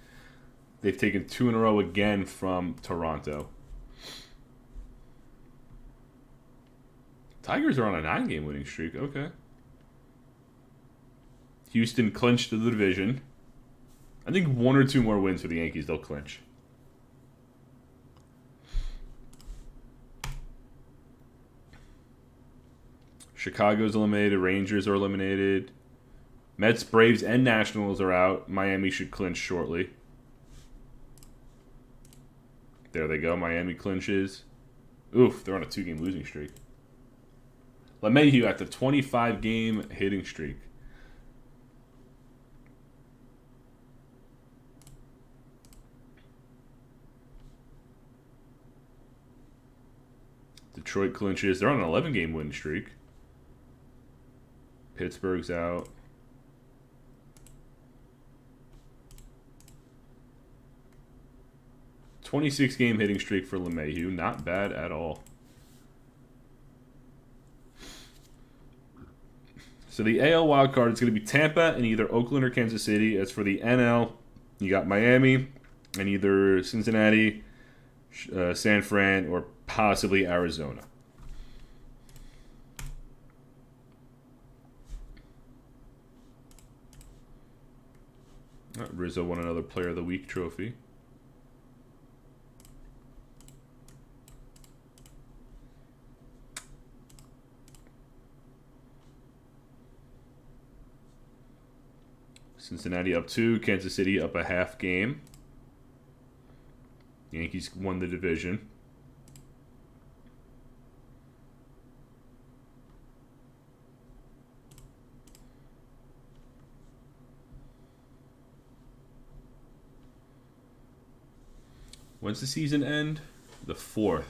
They've taken 2 in a row again from Toronto. Tigers are on a 9-game winning streak. Okay. Houston clinched the division. I think 1 or 2 more wins for the Yankees, they'll clinch. Chicago's eliminated. Rangers are eliminated. Mets, Braves, and Nationals are out. Miami should clinch shortly. There they go. Miami clinches. Oof, they're on a 2-game losing streak. LeMahieu at the 25-game hitting streak. Detroit clinches. They're on an 11-game win streak. Pittsburgh's out. "26-game hitting streak for LeMahieu. Not bad at all. So the AL wildcard is going to be Tampa and either Oakland or Kansas City. As for the NL, you got Miami and either Cincinnati, San Fran, or possibly Arizona. Rizzo won another Player of the Week trophy. Cincinnati up 2, Kansas City up a half game. Yankees won the division. When's the season end? The 4th.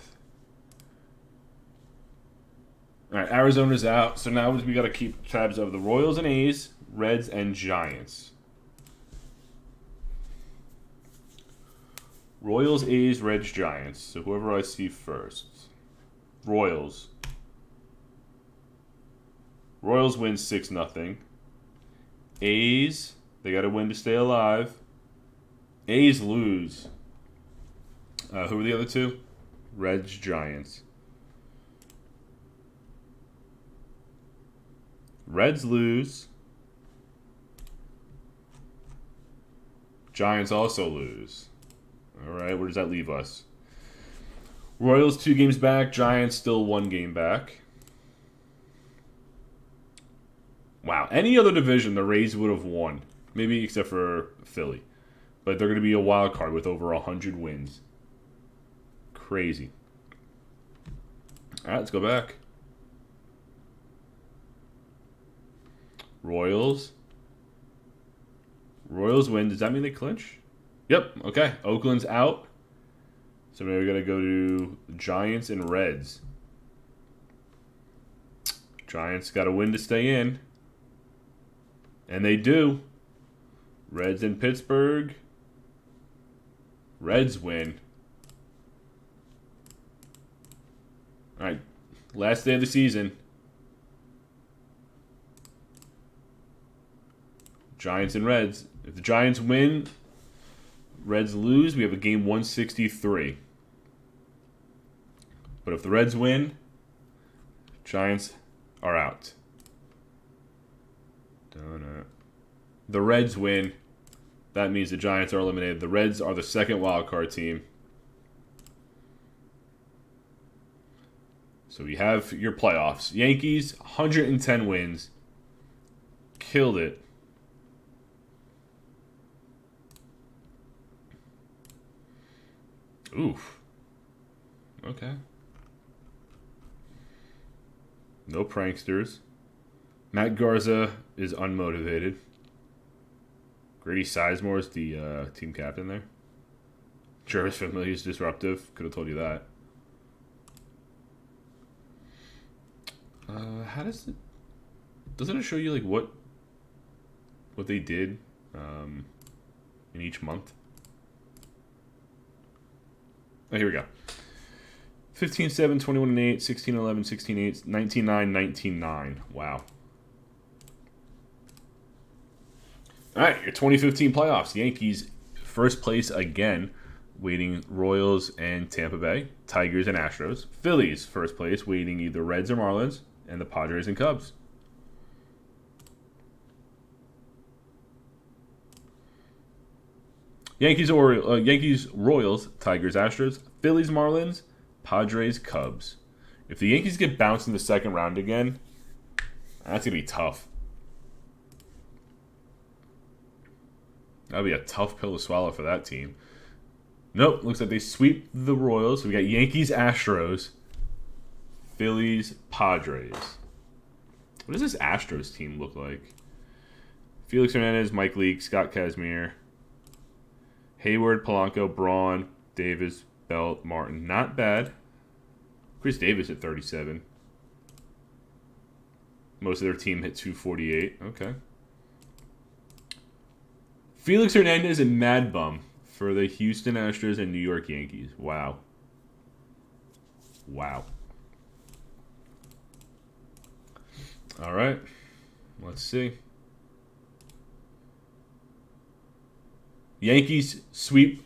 All right, Arizona's out, so now we got to keep tabs of the Royals and A's, Reds and Giants. Royals, A's, Reds, Giants. So whoever I see first. Royals. Royals win 6-0. A's, they got to win to stay alive. A's lose. Who are the other two? Reds, Giants. Reds lose. Giants also lose. All right, where does that leave us? Royals 2 games back. Giants still 1 game back. Wow. Any other division, the Rays would have won. Maybe except for Philly. But they're going to be a wild card with over 100 wins. Crazy. All right, let's go back. Royals. Royals win. Does that mean they clinch? Yep. Okay. Oakland's out. So maybe we got to go to Giants and Reds. Giants got to win to stay in. And they do. Reds in Pittsburgh. Reds win. All right. Last day of the season. Giants and Reds. If the Giants win, Reds lose. We have a game 163. But if the Reds win, Giants are out. The Reds win. That means the Giants are eliminated. The Reds are the second wildcard team. So we have your playoffs. Yankees, 110 wins. Killed it. Oof. Okay. No pranksters. Matt Garza is unmotivated. Grady Sizemore is the team captain there. Travis Familia is disruptive. Could have told you that. How does it... Doesn't it show you like what they did in each month? Oh, here we go. 15-7, 21-8, 16-11, 16-8, 19-9, 19-9. Wow. All right, your 2015 playoffs. Yankees first place again, waiting Royals and Tampa Bay. Tigers and Astros. Phillies first place, waiting either Reds or Marlins, and the Padres and Cubs. Yankees, Royals, Tigers, Astros, Phillies, Marlins, Padres, Cubs. If the Yankees get bounced in the second round again, that's going to be tough. That'll be a tough pill to swallow for that team. Nope, looks like they sweep the Royals. So we got Yankees, Astros, Phillies, Padres. What does this Astros team look like? Felix Hernandez, Mike Leake, Scott Kazmir, Hayward, Polanco, Braun, Davis, Belt, Martin. Not bad. Chris Davis at 37. Most of their team hit 248. Okay. Felix Hernandez and Mad Bum for the Houston Astros and New York Yankees. Wow. Wow. All right. Let's see. Yankees sweep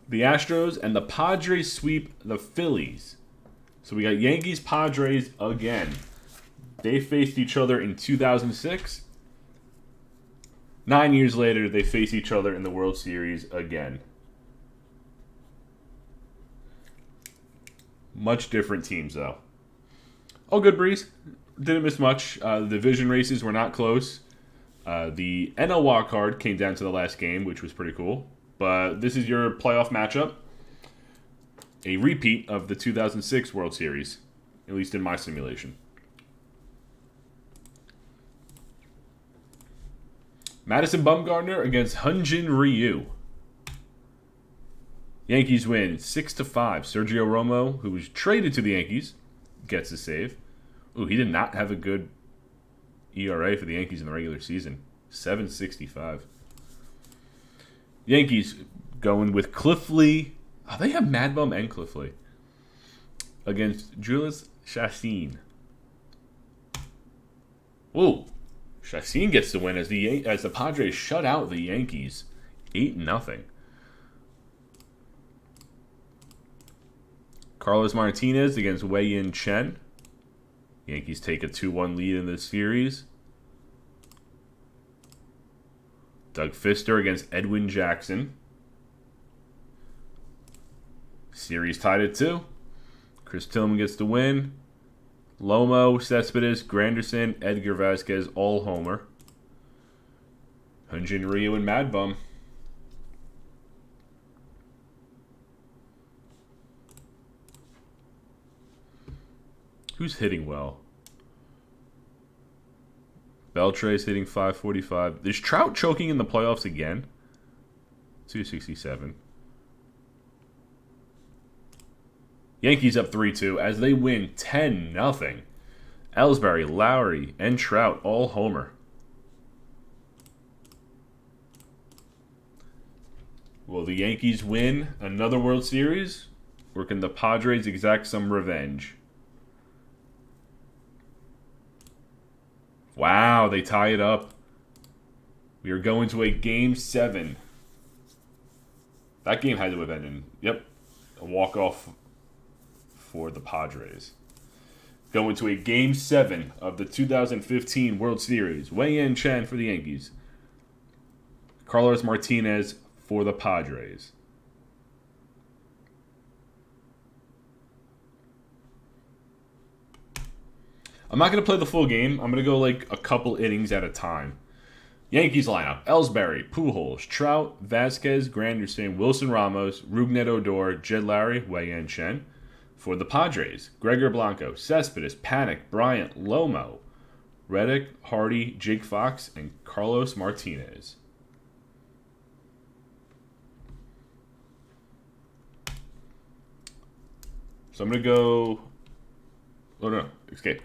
the Astros, and the Padres sweep the Phillies. So we got Yankees, Padres again. They faced each other in 2006. 9 years later, they face each other in the World Series again. Much different teams, though. Oh, good, Breeze. Didn't miss much. The division races were not close. The NL wild card came down to the last game, which was pretty cool. But this is your playoff matchup. A repeat of the 2006 World Series, at least in my simulation. Madison Bumgarner against Hyunjin Ryu. Yankees win 6-5. Sergio Romo, who was traded to the Yankees, gets a save. Ooh, he did not have a good ERA for the Yankees in the regular season. 7.65. Yankees going with Cliff Lee. Oh, they have Mad Bum and Cliff Lee against Julius Chassin. Ooh, Chassin gets the win as the Padres shut out the Yankees 8-0. Carlos Martinez against Wei-Yin Chen. Yankees take a 2-1 lead in this series. Doug Fister against Edwin Jackson. Series tied at 2. Chris Tillman gets the win. Lomo, Cespedes, Granderson, Edgar Vasquez, all homer. Hyunjin Ryu and Mad Bum. Who's hitting well? Beltre's hitting 545. Is Trout choking in the playoffs again? 267. Yankees up 3-2 as they win 10-0. Ellsbury, Lowry, and Trout all homer. Will the Yankees win another World Series? Or can the Padres exact some revenge? Wow, they tie it up. We are going to a Game 7. That game had to have ended. Yep. A walk-off for the Padres. Going to a Game 7 of the 2015 World Series. Wei-Yin Chen for the Yankees. Carlos Martinez for the Padres. I'm not going to play the full game. I'm going to go like a couple innings at a time. Yankees lineup. Ellsbury, Pujols, Trout, Vasquez, Granderson, Wilson Ramos, Rougned Odor, Jed Lowry, Wei-Yin Chen. For the Padres, Gregor Blanco, Cespedes, Panic, Bryant, Lomo, Reddick, Hardy, Jake Fox, and Carlos Martinez. So I'm going to go... Oh, no. Escape.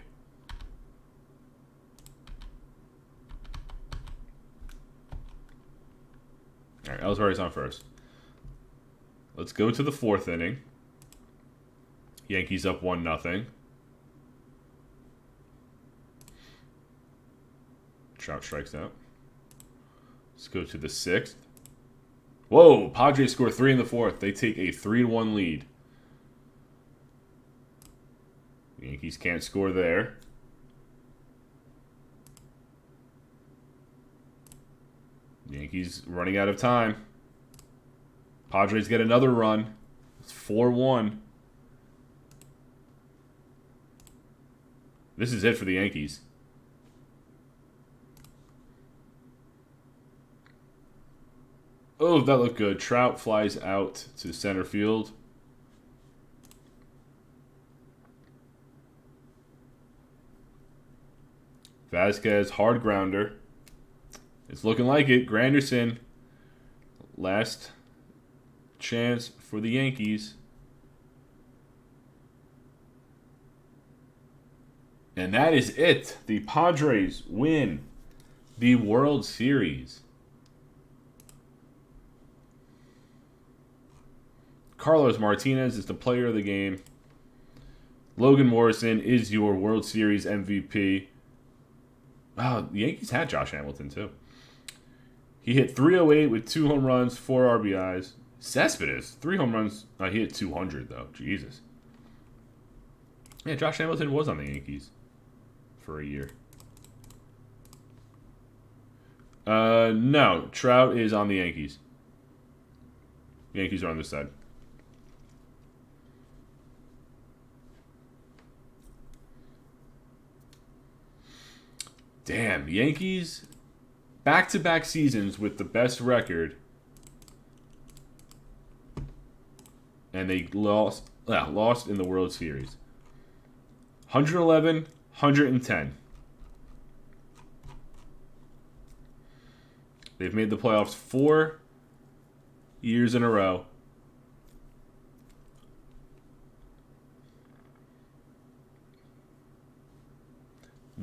All right, Ellsbury's on first. Let's go to the 4th inning. Yankees up 1-0. Trout strikes out. Let's go to the 6th. Whoa, Padres score 3 in the 4th. They take a 3-1 lead. The Yankees can't score there. Yankees running out of time. Padres get another run. It's 4-1. This is it for the Yankees. Oh, that looked good. Trout flies out to center field. Vasquez, hard grounder. It's looking like it. Granderson, last chance for the Yankees. And that is it. The Padres win the World Series. Carlos Martinez is the player of the game. Logan Morrison is your World Series MVP. Wow, the Yankees had Josh Hamilton too. He hit 308 with 2 home runs, 4 RBIs. Cespedes, 3 home runs. He hit 200 though. Jesus. Yeah, Josh Hamilton was on the Yankees for a year. No, Trout is on the Yankees. Yankees are on this side. Damn, Yankees, back-to-back seasons with the best record, and they lost in the World Series. 111, 110. They've made the playoffs 4 years in a row.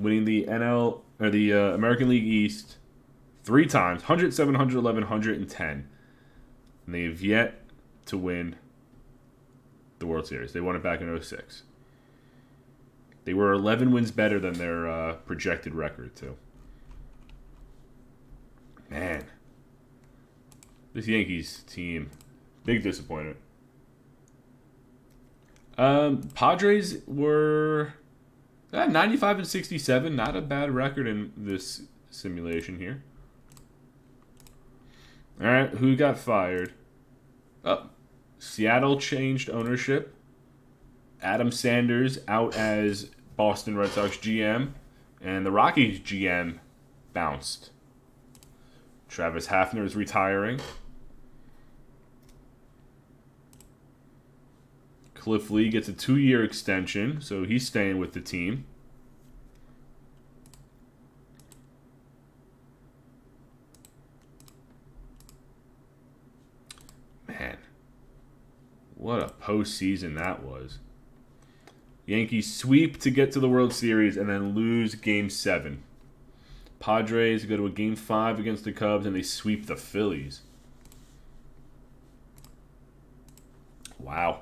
winning the NL or the American League East 3 times, 100, 700, 11, 110. And they have yet to win the World Series. They won it back in 06. They were 11 wins better than their projected record, too. Man. This Yankees team, big disappointment. Padres were 95 and 67. Not a bad record in this simulation here. All right, who got fired? Oh, Seattle changed ownership. Adam Sanders out as Boston Red Sox GM, and the Rockies GM bounced. Travis Hafner is retiring. Cliff Lee gets a 2-year extension, so he's staying with the team. Man, what a postseason that was. Yankees sweep to get to the World Series and then lose Game 7. Padres go to a Game 5 against the Cubs and they sweep the Phillies. Wow.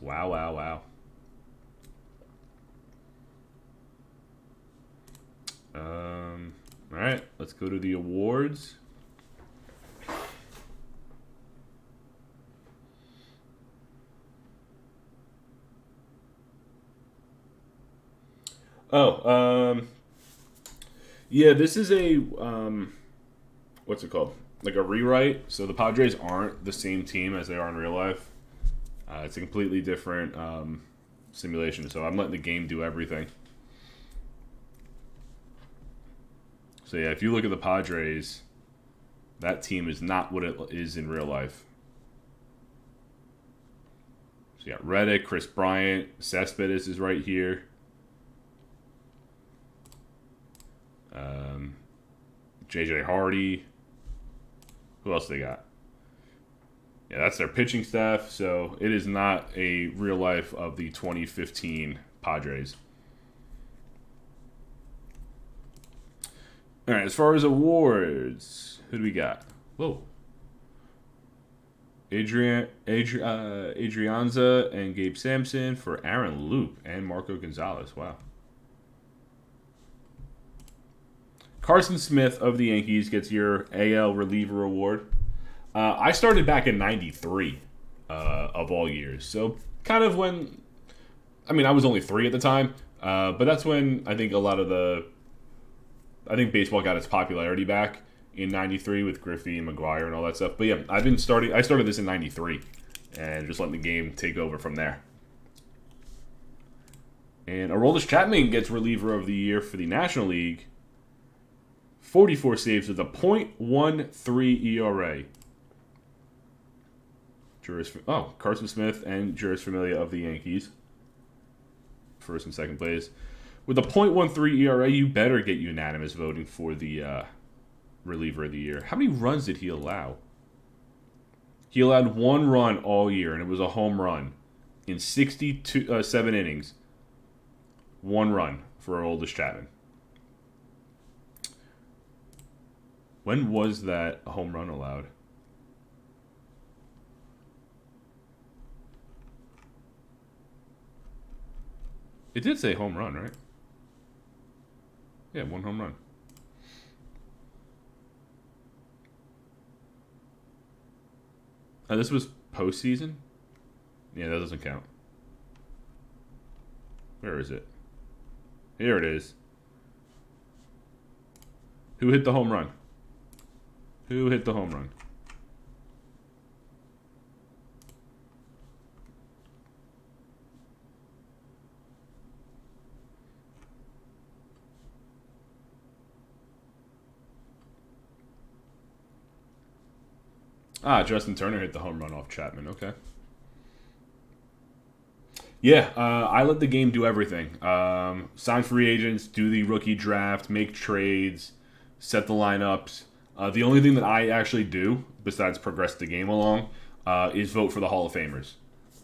Wow, wow, wow. All right, let's go to the awards. Yeah, this is a, what's it called? Like a rewrite. So the Padres aren't the same team as they are in real life. It's a completely different simulation, so I'm letting the game do everything. So yeah, if you look at the Padres, that team is not what it is in real life. So you got Reddick, Chris Bryant, Cespedes is right here. J.J. Hardy. Who else they got? Yeah, that's their pitching staff. So it is not a real life of the 2015 Padres. All right, as far as awards, who do we got? Whoa. Adrianza and Gabe Sampson for Aaron Loop and Marco Gonzalez. Wow. Carson Smith of the Yankees gets your AL reliever award. I started back in 93 of all years. So kind of when, I mean, I was only 3 at the time. But that's when I think I think baseball got its popularity back in 93 with Griffey and McGuire and all that stuff. But yeah, I started this in 93 and just letting the game take over from there. And Aroldis Chapman gets reliever of the year for the National League. 44 saves with a .13 ERA. Carson Smith and Juris Familia of the Yankees. First and second place. With a .13 ERA, you better get unanimous voting for the reliever of the year. How many runs did he allow? He allowed 1 run all year, and it was a home run. In 7 innings, 1 run for Aroldis Chapman. When was that home run allowed? It did say home run, right? Yeah, 1 home run. This was postseason? Yeah, that doesn't count. Where is it? Here it is. Who hit the home run? Who hit the home run? Justin Turner hit the home run off Chapman. Okay. Yeah, I let the game do everything. Sign free agents, do the rookie draft, make trades, set the lineups. The only thing that I actually do, besides progress the game along, is vote for the Hall of Famers.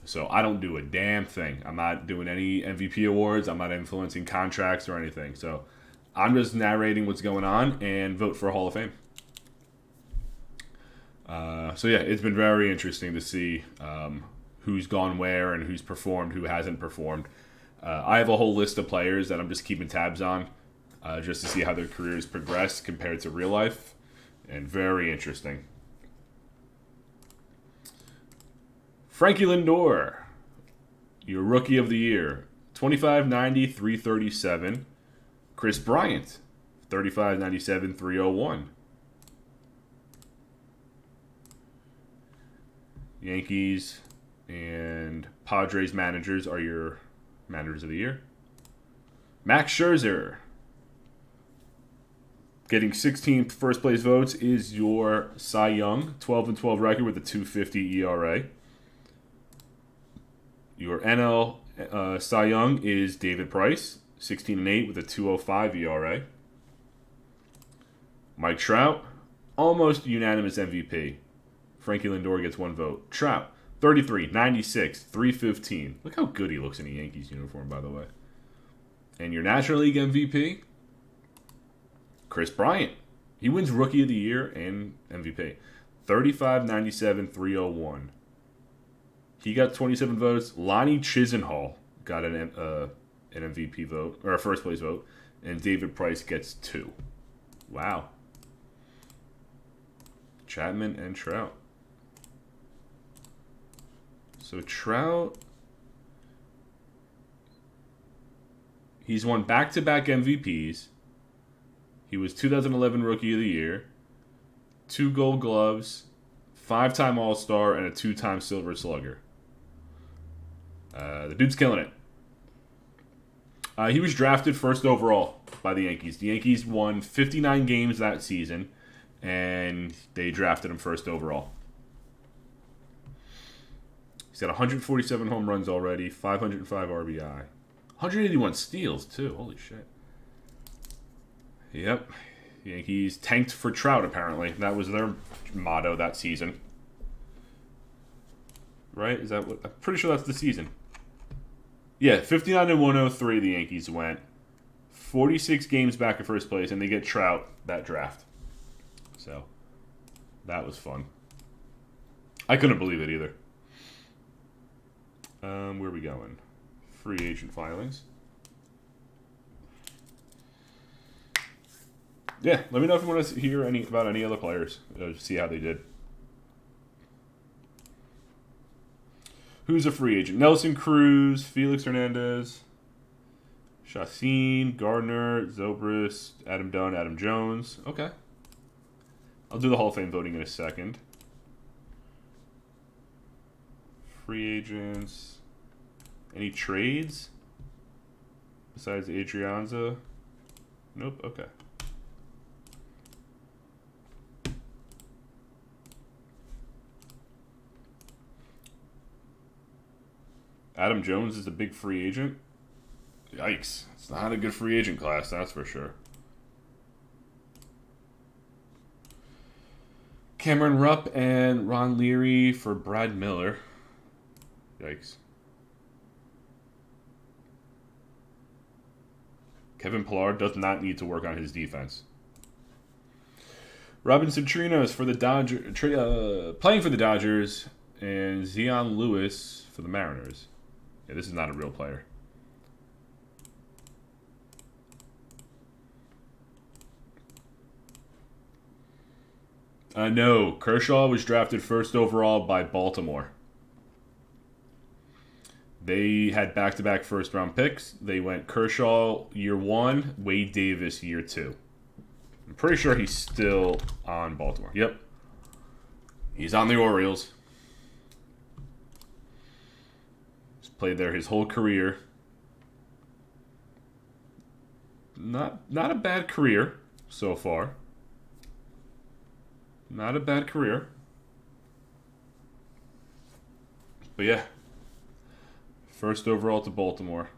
So I don't do a damn thing. I'm not doing any MVP awards. I'm not influencing contracts or anything. So I'm just narrating what's going on and vote for a Hall of Fame. So yeah, it's been very interesting to see who's gone where and who's performed, who hasn't performed. I have a whole list of players that I'm just keeping tabs on just to see how their careers progress compared to real life. And very interesting. Frankie Lindor, your Rookie of the Year. 25.90, 337. Chris Bryant, 35.97, 301. Yankees and Padres managers are your managers of the year. Max Scherzer, getting 16 first place votes, is your Cy Young, 12-12 record with a 2.50 ERA. Your NL Cy Young is David Price, 16-8 with a 2.05 ERA. Mike Trout, almost unanimous MVP. Frankie Lindor gets one vote. Trout, 33, 96, 315. Look how good he looks in a Yankees uniform, by the way. And your National League MVP, Chris Bryant. He wins Rookie of the Year and MVP. 35, 97, 301. He got 27 votes. Lonnie Chisenhall got an MVP vote, or a first place vote. And David Price gets 2. Wow. Chapman and Trout. So Trout, he's won back-to-back MVPs. He was 2011 Rookie of the Year, 2 Gold Gloves, 5-time All-Star, and a 2-time Silver Slugger. The dude's killing it. He was drafted first overall by the Yankees. The Yankees won 59 games that season, and they drafted him first overall. He's got 147 home runs already, 505 RBI. 181 steals, too. Holy shit. Yep. Yankees tanked for Trout, apparently. That was their motto that season. Right? Is that what? I'm pretty sure that's the season. Yeah, 59-103 the Yankees went. 46 games back in first place, and they get Trout that draft. So, that was fun. I couldn't believe it either. Where are we going? Free agent filings. Yeah, let me know if you want to hear about any other players. See how they did. Who's a free agent? Nelson Cruz, Felix Hernandez, Chacin, Gardner, Zobrist, Adam Dunn, Adam Jones. Okay. I'll do the Hall of Fame voting in a second. Free agents. Any trades? Besides Adrianza? Nope. Okay. Adam Jones is a big free agent. Yikes. It's not a good free agent class, that's for sure. Cameron Rupp and Ron Leary for Brad Miller. Yikes. Kevin Pillar does not need to work on his defense. Robinson Trinos for the playing for the Dodgers, and Zion Lewis for the Mariners. Yeah, this is not a real player. No, Kershaw was drafted first overall by Baltimore. They had back-to-back first-round picks. They went Kershaw year 1, Wade Davis year 2. I'm pretty sure he's still on Baltimore. Yep. He's on the Orioles. He's played there his whole career. Not a bad career so far. Not a bad career. But yeah. First overall to Baltimore.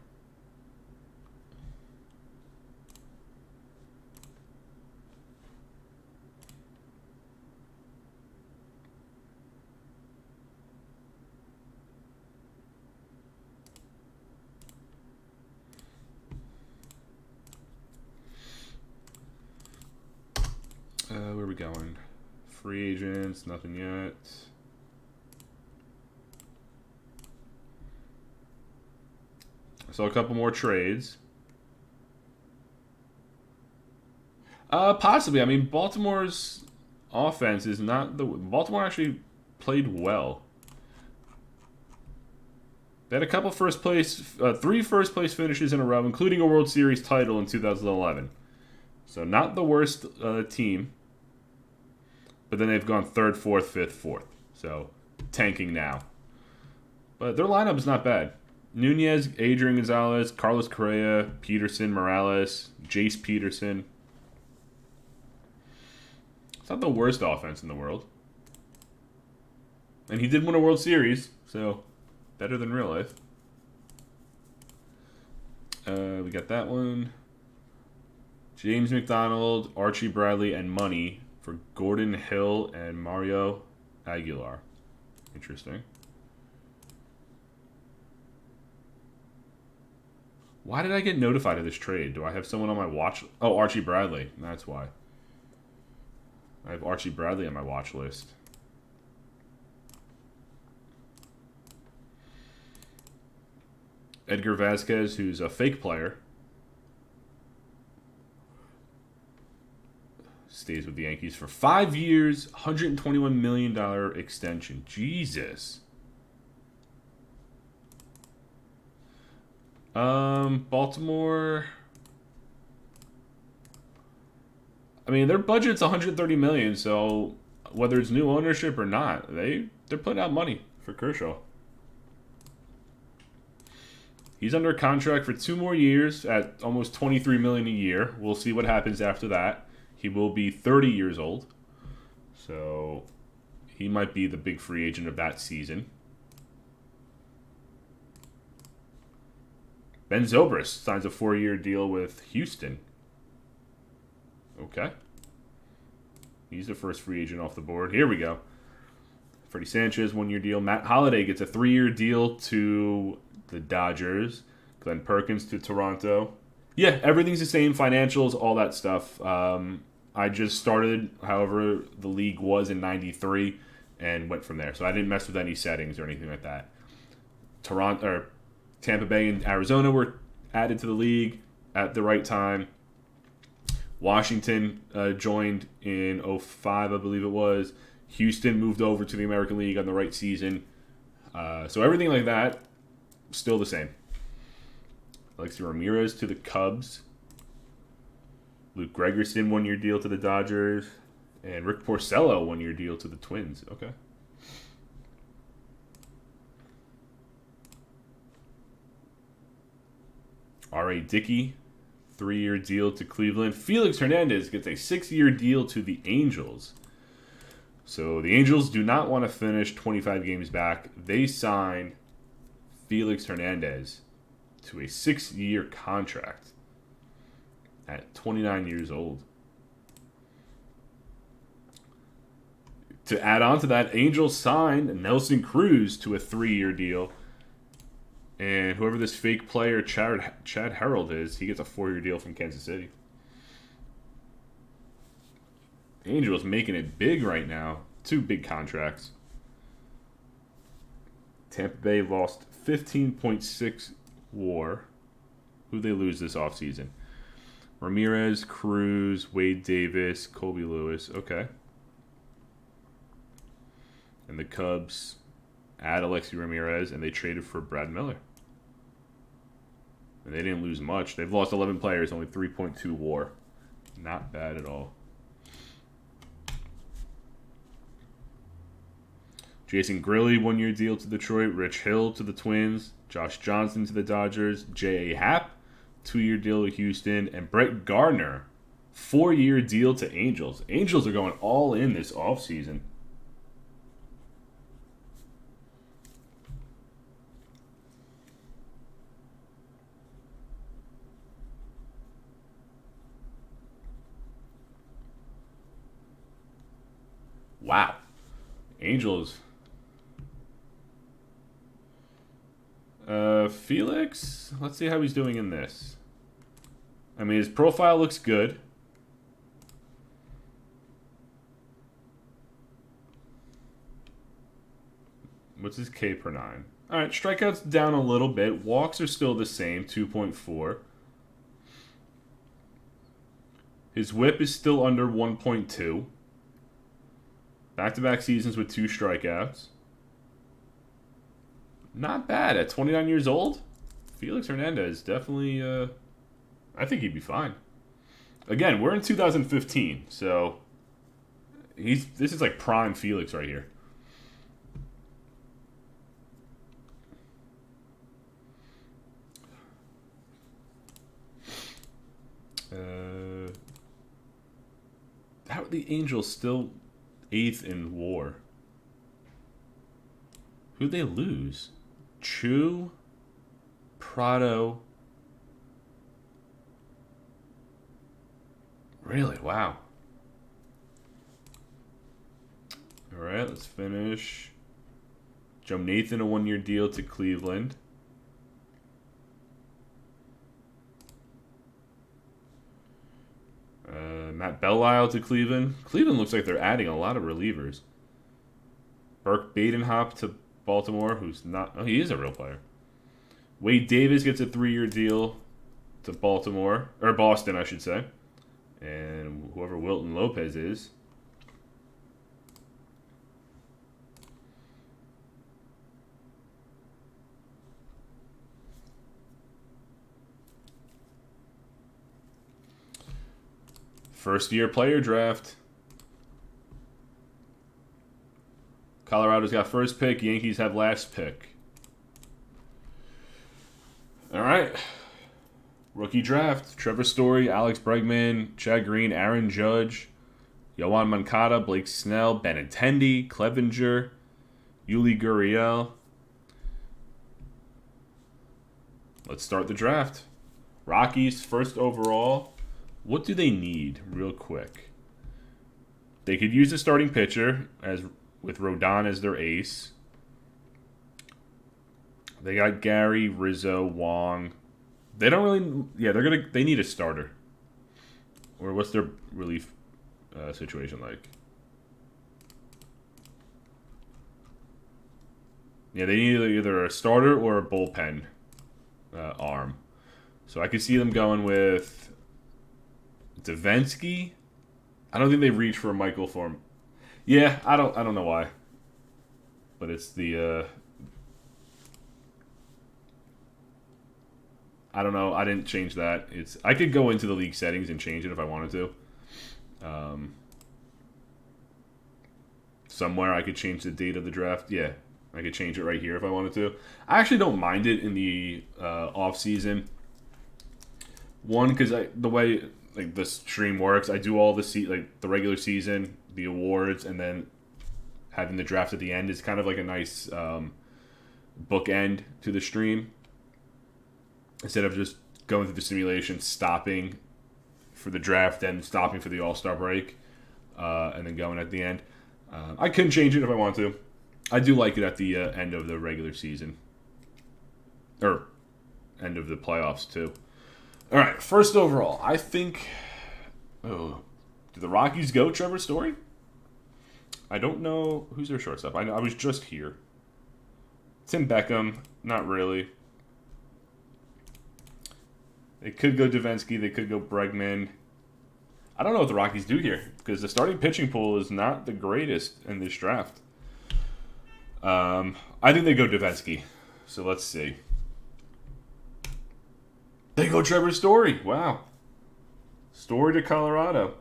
going? Free agents, nothing yet. I saw a couple more trades. Possibly. I mean, Baltimore's offense is not the... Baltimore actually played well. They had a couple three first place finishes in a row, including a World Series title in 2011. So not the worst team. But then they've gone 3rd, 4th, 5th, 4th. So tanking now. But their lineup is not bad. Nunez, Adrian Gonzalez, Carlos Correa, Peterson, Morales, Jace Peterson. It's not the worst offense in the world. And he did win a World Series, so better than real life. We got that one. James McDonald, Archie Bradley, and money for Gordon Hill and Mario Aguilar. Interesting. Why did I get notified of this trade? Do I have someone on my watch? Oh, Archie Bradley. That's why. I have Archie Bradley on my watch list. Edgar Vasquez, who's a fake player, stays with the Yankees for 5 years, $121 million extension. Jesus. Baltimore. I mean, their budget's $130 million, so whether it's new ownership or not, they're putting out money for Kershaw. He's under contract for 2 more years at almost $23 million a year. We'll see what happens after that. He will be 30 years old, so he might be the big free agent of that season. Ben Zobrist signs a 4-year deal with Houston. Okay. He's the first free agent off the board. Here we go. Freddie Sanchez, 1-year deal. Matt Holliday gets a 3-year deal to the Dodgers. Glenn Perkins to Toronto. Yeah, everything's the same. Financials, all that stuff. I just started however the league was in 93 and went from there. So I didn't mess with any settings or anything like that. Tampa Bay and Arizona were added to the league at the right time. Washington joined in 05, I believe it was. Houston moved over to the American League on the right season. So everything like that, still the same. Alexi Ramirez to the Cubs. Luke Gregerson, 1-year deal to the Dodgers. And Rick Porcello, 1-year deal to the Twins. Okay. R.A. Dickey, 3-year deal to Cleveland. Felix Hernandez gets a 6-year deal to the Angels. So the Angels do not want to finish 25 games back. They sign Felix Hernandez to a 6-year contract at 29 years old. To add on to that, Angels signed Nelson Cruz to a 3-year deal. And whoever this fake player, Chad Harold, is, he gets a 4-year deal from Kansas City. Angels making it big right now. 2 big contracts. Tampa Bay lost 15.6 WAR. Who'd they lose this offseason? Ramirez, Cruz, Wade Davis, Colby Lewis. Okay. And the Cubs add Alexi Ramirez, and they traded for Brad Miller. And they didn't lose much. They've lost 11 players, only 3.2 WAR. Not bad at all. Jason Grilli, 1-year deal to Detroit. Rich Hill to the Twins. Josh Johnson to the Dodgers. J.A. Happ, 2-year deal to Houston. And Brett Gardner, 4-year deal to Angels. Angels are going all in this offseason. Wow. Angels. Felix? Let's see how he's doing in this. I mean, his profile looks good. What's his K per 9? All right, strikeouts down a little bit. Walks are still the same, 2.4. His whip is still under 1.2. Back-to-back seasons with 2 strikeouts. Not bad at 29 years old. Felix Hernandez definitely, I think he'd be fine. Again, we're in 2015, so this is like prime Felix right here. How are the Angels still 8th in WAR? Who'd they lose? Chu, Prado. Really? Wow. All right, let's finish. Joe Nathan, a 1-year deal to Cleveland. Matt Belisle to Cleveland. Cleveland looks like they're adding a lot of relievers. Burke Badenhop to Baltimore, who's not... Oh, he is a real player. Wade Davis gets a 3-year deal to Baltimore. Or Boston, I should say. And whoever Wilton Lopez is. First-year player draft. Colorado's got first pick. Yankees have last pick. All right. Rookie draft. Trevor Story, Alex Bregman, Chad Green, Aaron Judge, Yohan Moncada, Blake Snell, Benintendi, Clevenger, Yuli Gurriel. Let's start the draft. Rockies, first overall. What do they need, real quick? They could use a starting pitcher with Rodon as their ace. They got Gary, Rizzo, Wong. They don't really... Yeah, they need a starter. Or what's their relief situation like? Yeah, they need either a starter or a bullpen arm. So I could see them going with Davinsky. I don't think they reach for a Michael Form. Yeah, I don't know why. But it's the I don't know. I didn't change that. I could go into the league settings and change it if I wanted to. Somewhere I could change the date of the draft. Yeah, I could change it right here if I wanted to. I actually don't mind it in the off season. One, because the way like the stream works, I do all the regular season, the awards, and then having the draft at the end is kind of like a nice bookend to the stream. Instead of just going through the simulation, stopping for the draft and stopping for the All-Star break, and then going at the end. I can change it if I want to. I do like it at the end of the regular season. Or end of the playoffs, too. All right, first overall, I think... Oh, do the Rockies go Trevor Story? I don't know who's their shortstop. I was just here. Tim Beckham, not really. They could go Davinsky. They could go Bregman. I don't know what the Rockies do here because the starting pitching pool is not the greatest in this draft. I think they go Davinsky. So let's see. They go Trevor Story. Wow. Story to Colorado.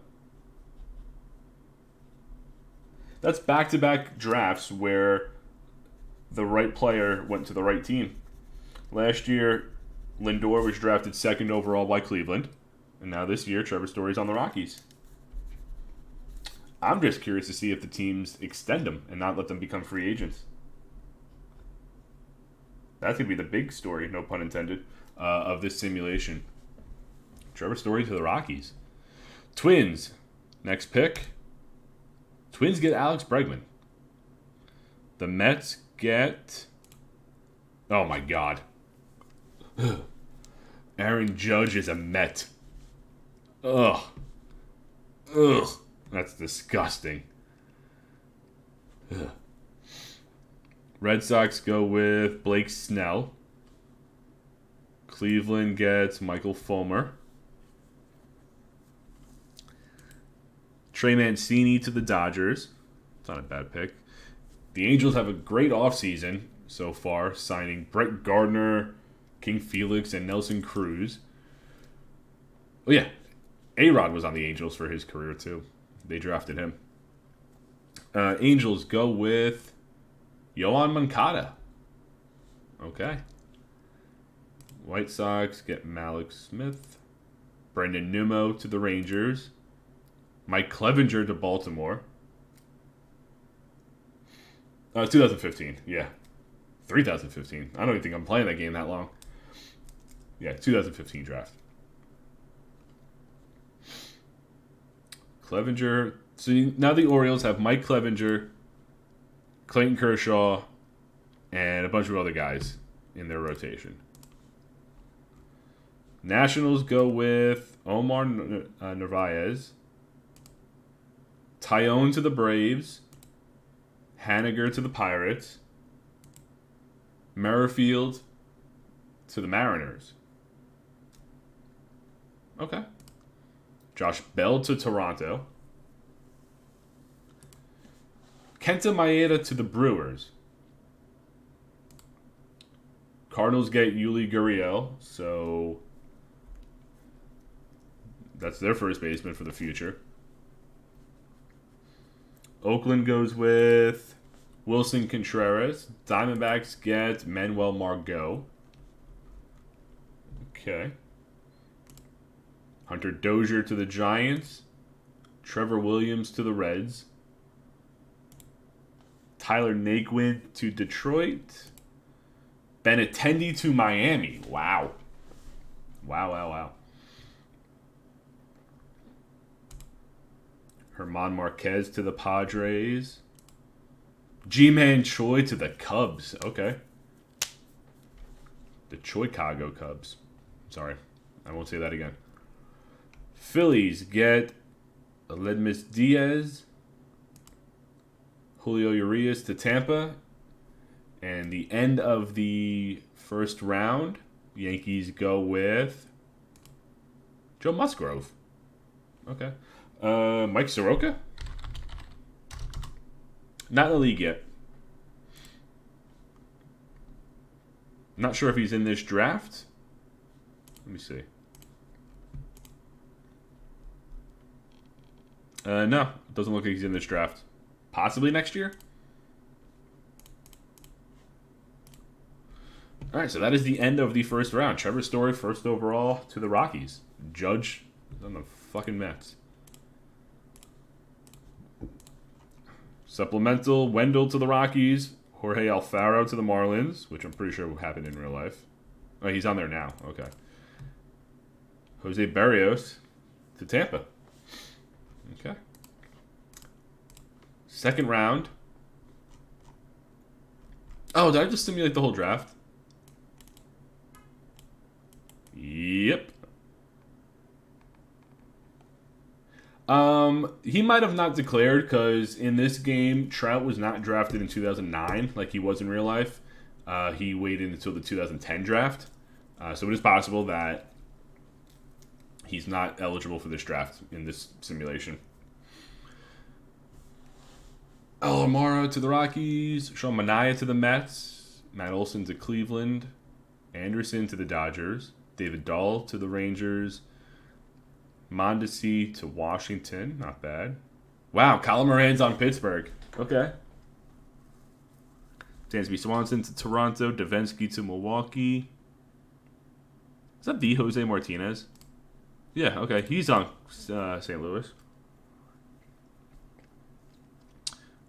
That's back-to-back drafts where the right player went to the right team. Last year, Lindor was drafted second overall by Cleveland. And now this year, Trevor Story's on the Rockies. I'm just curious to see if the teams extend them and not let them become free agents. That's going to be the big story, no pun intended, of this simulation. Trevor Story to the Rockies. Twins, next pick. Twins get Alex Bregman. The Mets get... Oh my God. Aaron Judge is a Met. Ugh. That's disgusting. Ugh. Red Sox go with Blake Snell. Cleveland gets Michael Fulmer. Trey Mancini to the Dodgers. It's not a bad pick. The Angels have a great offseason so far, signing Brett Gardner, King Felix, and Nelson Cruz. Oh, yeah. A-Rod was on the Angels for his career, too. They drafted him. Angels go with Yohan Moncada. Okay. White Sox get Malik Smith. Brendan Nimmo to the Rangers. Mike Clevenger to Baltimore. 2015, yeah. 2015. I don't even think I'm playing that game that long. Yeah, 2015 draft. Clevenger. So now the Orioles have Mike Clevenger, Clayton Kershaw, and a bunch of other guys in their rotation. Nationals go with Omar Narvaez, Tyone to the Braves, Haniger to the Pirates, Merrifield to the Mariners. Okay. Josh Bell to Toronto. Kenta Maeda to the Brewers. Cardinals get Yuli Gurriel, so that's their first baseman for the future. Oakland goes with Wilson Contreras. Diamondbacks get Manuel Margot. Okay. Hunter Dozier to the Giants. Trevor Williams to the Reds. Tyler Naquin to Detroit. Benintendi to Miami. Wow. Wow. Herman Marquez to the Padres. G-Man Choi to the Cubs. Okay. The Chicago Cubs. Sorry. I won't say that again. Phillies get Aledmus Diaz. Julio Urias to Tampa. And the end of the first round, Yankees go with Joe Musgrove. Okay. Mike Soroka? Not in the league yet. Not sure if he's in this draft. Let me see. No, doesn't look like he's in this draft. Possibly next year? All right, so that is the end of the first round. Trevor Story, first overall to the Rockies. Judge on the fucking Mets. Supplemental, Wendell to the Rockies. Jorge Alfaro to the Marlins, which I'm pretty sure will happen in real life. Oh, he's on there now. Okay. Jose Barrios to Tampa. Okay. Second round. Oh, did I just simulate the whole draft? Yep. He might have not declared because in this game, Trout was not drafted in 2009 like he was in real life. He waited until the 2010 draft. So it is possible that he's not eligible for this draft in this simulation. Alomaro to the Rockies. Sean Manaea to the Mets. Matt Olson to Cleveland. Anderson to the Dodgers. David Dahl to the Rangers. Mondesi to Washington. Not bad. Wow, Colin Moran's on Pittsburgh. Okay. Dansby Swanson to Toronto. Davinsky to Milwaukee. Is that the Jose Martinez? Yeah, okay. He's on St. Louis.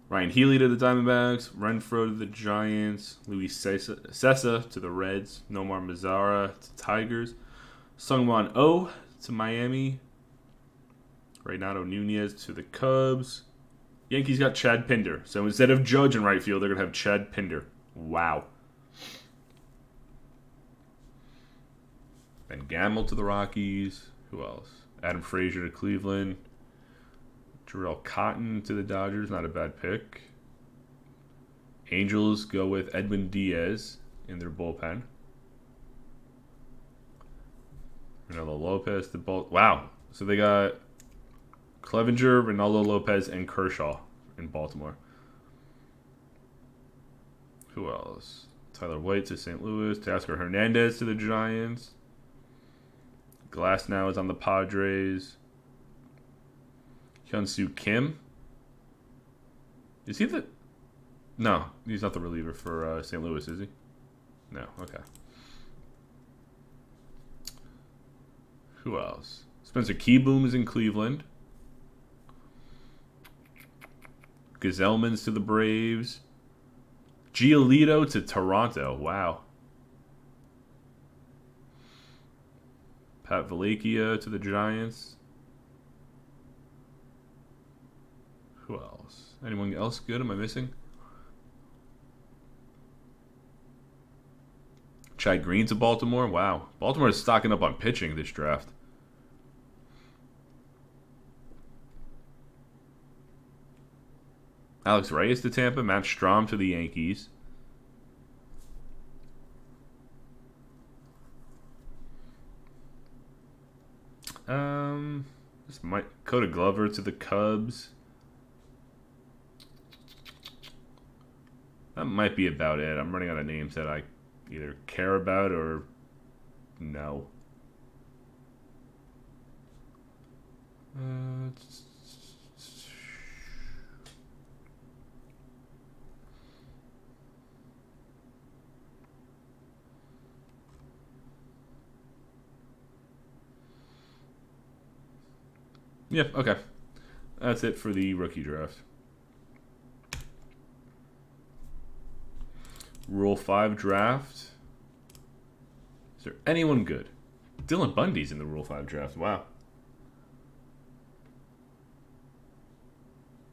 Ryan Healy to the Diamondbacks. Renfroe to the Giants. Luis Sessa to the Reds. Nomar Mazara to Tigers. Sungwon Oh to Miami. Reynaldo Nunez to the Cubs. Yankees got Chad Pinder. So instead of Judge in right field, they're going to have Chad Pinder. Wow. Ben Gamble to the Rockies. Who else? Adam Frazier to Cleveland. Jarrell Cotton to the Dodgers. Not a bad pick. Angels go with Edwin Diaz in their bullpen. Ronaldo Lopez to wow. So they got Clevenger, Ronaldo Lopez, and Kershaw in Baltimore. Who else? Tyler White to St. Louis. Teoscar Hernandez to the Giants. Glass now is on the Padres. Hyun-Soo Kim. Is he the... No, he's not the reliever for St. Louis, is he? No, okay. Who else? Spencer Keyboom is in Cleveland. Gazelman's to the Braves. Giolito to Toronto. Wow. Pat Valakia to the Giants. Who else? Anyone else good? Am I missing? Chad Green to Baltimore. Wow. Baltimore is stocking up on pitching this draft. Alex Reyes to Tampa. Matt Strahm to the Yankees. This might Coda Glover to the Cubs. That might be about it. I'm running out of names that I either care about or no. Yeah, okay. That's it for the rookie draft. Rule 5 draft. Is there anyone good? Dylan Bundy's in the Rule 5 draft. Wow.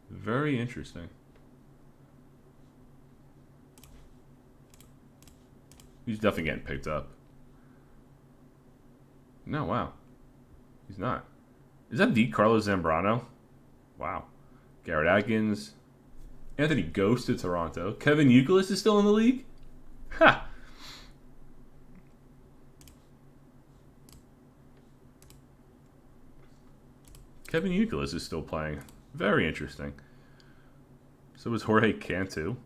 Very interesting. He's definitely getting picked up. No, wow. He's not. Is that the Carlos Zambrano? Wow. Garrett Atkins. Anthony Ghost to Toronto. Kevin Youkilis is still in the league? Ha! Kevin Youkilis is still playing. Very interesting. So is Jorge Cantu.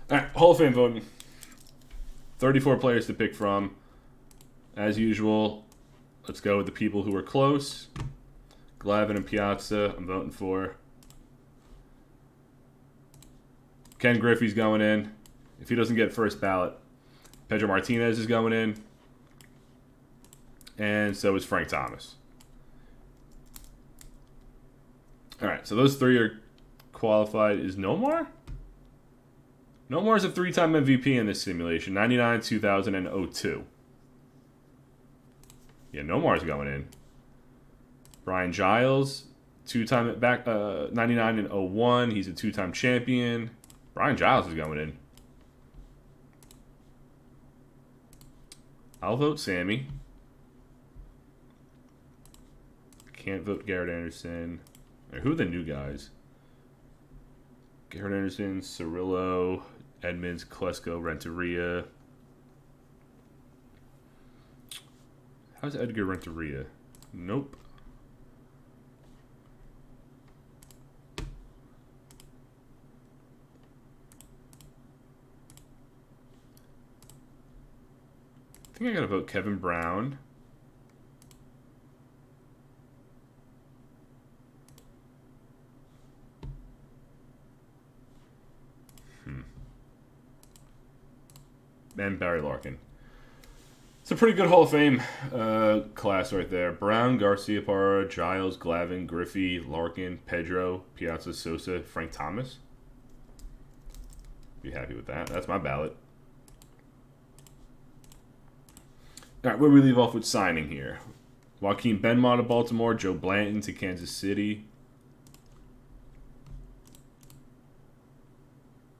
Alright, Hall of Fame voting. 34 players to pick from. As usual, let's go with the people who are close. Glavine and Piazza, I'm voting for. Ken Griffey's going in. If he doesn't get first ballot, Pedro Martinez is going in. And so is Frank Thomas. All right, so those three are qualified. Is Nomar? Nomar's a 3-time MVP in this simulation. 99, 2000, and 02. Yeah, Nomar's going in. Brian Giles, 2-time at back 99 and 01. He's a 2-time champion. Brian Giles is going in. I'll vote Sammy. Can't vote Garrett Anderson. Right, who are the new guys? Garrett Anderson, Cirillo, Edmonds, Klesko, Renteria. How's Edgar Renteria? Nope. I think I gotta vote Kevin Brown. And Barry Larkin. It's a pretty good Hall of Fame class right there. Brown, Garcia Parra, Giles, Glavine, Griffey, Larkin, Pedro, Piazza, Sosa, Frank Thomas. Be happy with that. That's my ballot. All right, where we leave off with signing here. Joaquin Benmont of Baltimore, Joe Blanton to Kansas City.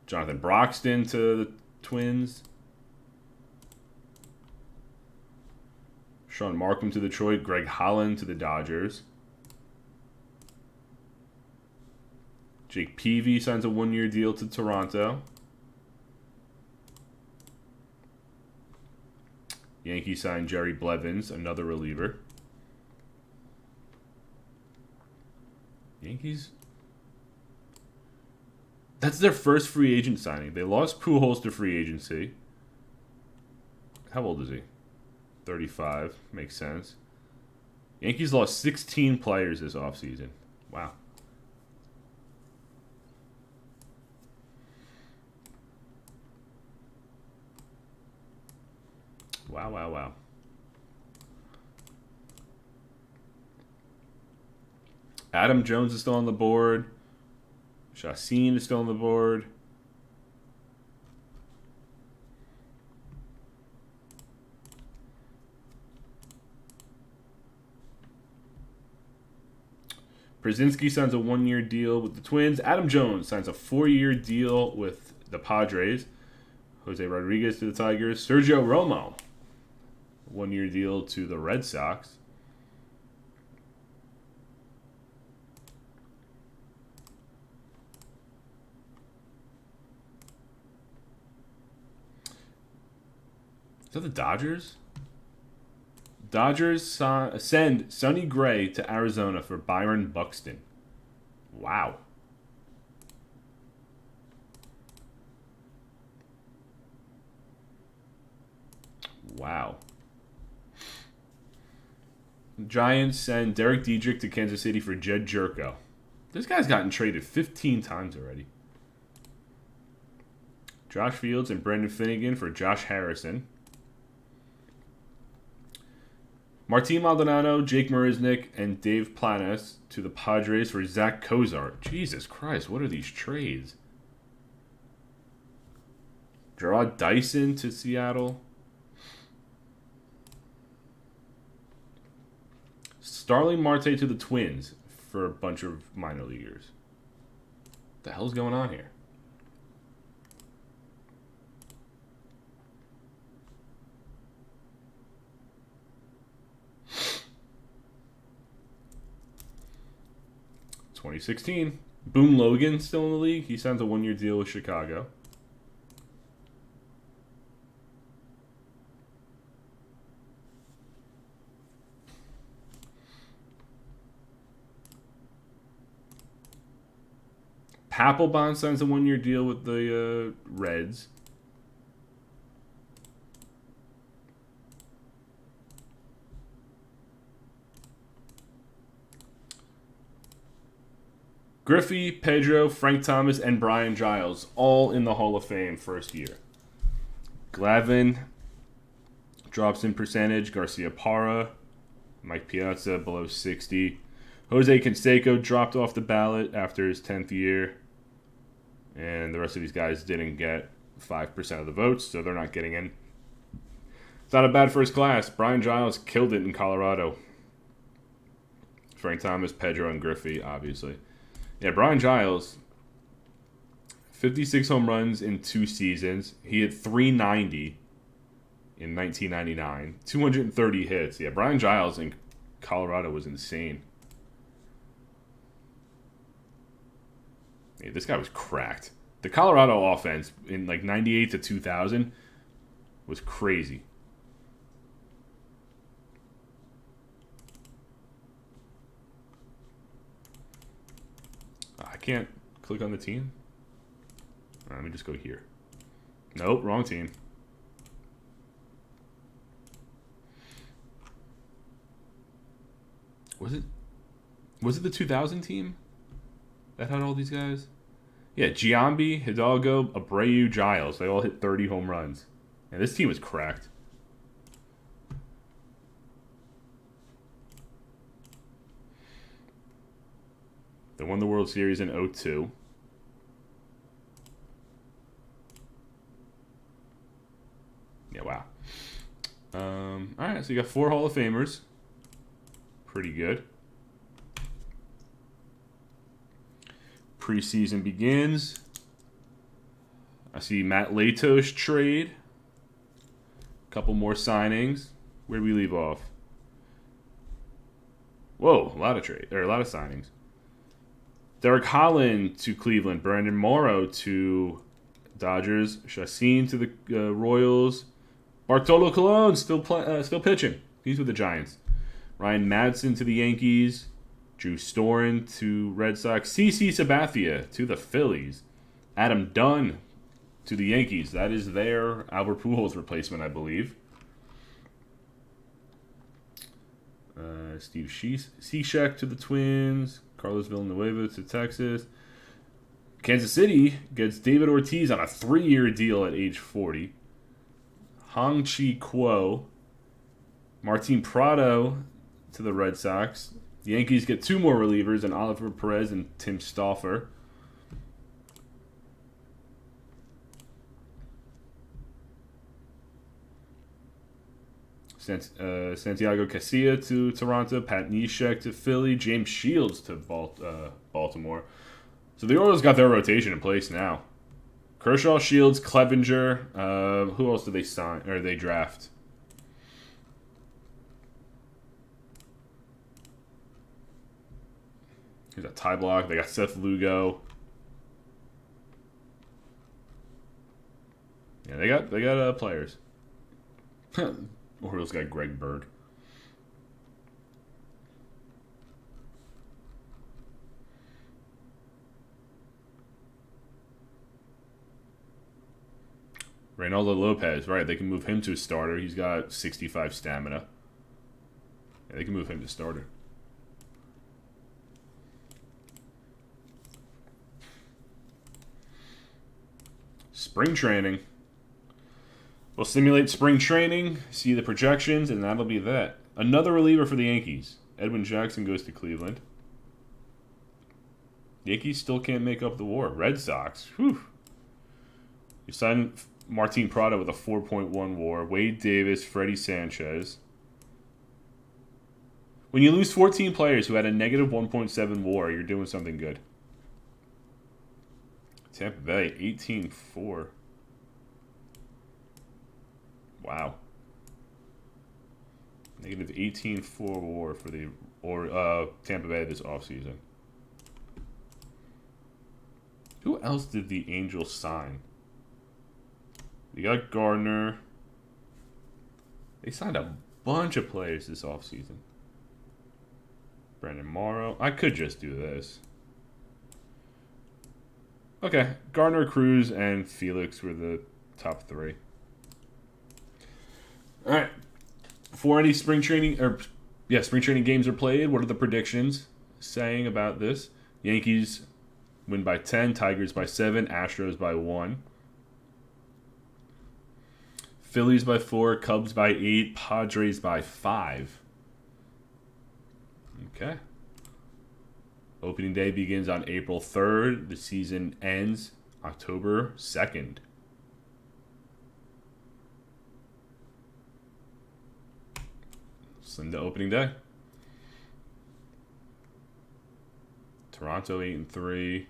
Jonathan Broxton to the Twins. Sean Markham to Detroit. Greg Holland to the Dodgers. Jake Peavy signs a 1-year deal to Toronto. Yankees sign Jerry Blevins, another reliever. Yankees. That's their first free agent signing. They lost Pujols to free agency. How old is he? 35. Makes sense. Yankees lost 16 players this offseason. Wow. Wow, wow, wow. Adam Jones is still on the board. Chacin is still on the board. Brzezinski signs a 1-year deal with the Twins. Adam Jones signs a 4-year deal with the Padres. Jose Rodriguez to the Tigers. Sergio Romo, 1-year deal to the Red Sox. Is that the Dodgers? Dodgers send Sonny Gray to Arizona for Byron Buxton. Wow. Wow. Giants send Derek Dietrich to Kansas City for Jed Jerko. This guy's gotten traded 15 times already. Josh Fields and Brendan Finnegan for Josh Harrison. Martin Maldonado, Jake Marisnick, and Dave Planes to the Padres for Zach Cozart. Jesus Christ, what are these trades? Gerard Dyson to Seattle. Starling Marte to the Twins for a bunch of minor leaguers. What the hell's going on here? (2016) Boone Logan still in the league. He signs a 1-year deal with Chicago. Papelbon signs a 1-year deal with the Reds. Griffey, Pedro, Frank Thomas, and Brian Giles, all in the Hall of Fame first year. Glavine drops in percentage. Garcia Parra, Mike Piazza below 60. Jose Canseco dropped off the ballot after his 10th year. And the rest of these guys didn't get 5% of the votes, so they're not getting in. It's not a bad first class. Brian Giles killed it in Colorado. Frank Thomas, Pedro, and Griffey, obviously. Yeah, Brian Giles, 56 home runs in 2 seasons. He hit .390 in 1999. 230 hits. Yeah, Brian Giles in Colorado was insane. Yeah, this guy was cracked. The Colorado offense in like 98 to 2000 was crazy. I can't click on the team. Let me just go here. Nope, wrong team. Was it the 2000 team that had all these guys? Yeah, Giambi, Hidalgo, Abreu, Giles. They all hit 30 home runs. And this team was cracked. They won the World Series in 2002. Yeah, wow. All right, so you got 4 Hall of Famers. Pretty good. Preseason begins. I see Matt Latos trade. A couple more signings. Where do we leave off? Whoa, a lot of signings. Derek Holland to Cleveland. Brandon Morrow to Dodgers. Chacin to the Royals. Bartolo Colon still pitching. He's with the Giants. Ryan Madsen to the Yankees. Drew Storen to Red Sox. CC Sabathia to the Phillies. Adam Dunn to the Yankees. That is their Albert Pujols replacement, I believe. Steve Cishek to the Twins. Carlos Villanueva to Texas. Kansas City gets David Ortiz on a 3-year deal at age 40. Hong-Chi Kuo. Martin Prado to the Red Sox. The Yankees get 2 more relievers, and Oliver Perez and Tim Stauffer. Santiago Casilla to Toronto. Pat Neshek to Philly. James Shields to Baltimore. So the Orioles got their rotation in place now. Kershaw, Shields, Clevenger. Who else did they sign or they draft? Here's a tie block. They got Seth Lugo. Yeah, they got players. Orioles got Greg Bird. Reynaldo Lopez, right? They can move him to a starter. He's got 65 stamina. Yeah, they can move him to starter. Spring training. We'll simulate spring training, see the projections, and that'll be that. Another reliever for the Yankees. Edwin Jackson goes to Cleveland. Yankees still can't make up the WAR. Red Sox, whew. You signed Martin Prado with a 4.1 WAR. Wade Davis, Freddie Sanchez. When you lose 14 players who had a negative 1.7 WAR, you're doing something good. Tampa Bay, 18-4. Wow. Negative 18-4 WAR for the Tampa Bay this offseason. Who else did the Angels sign? You got Gardner. They signed a bunch of players this offseason. Brandon Morrow. I could just do this. Okay. Gardner, Cruz, and Felix were the top 3. All right. Before any spring training games are played, what are the predictions saying about this? Yankees win by 10, Tigers by 7, Astros by 1. Phillies by 4, Cubs by 8, Padres by 5. Okay. Opening day begins on April 3rd. The season ends October 2nd. Sunday opening day. Toronto 8-3.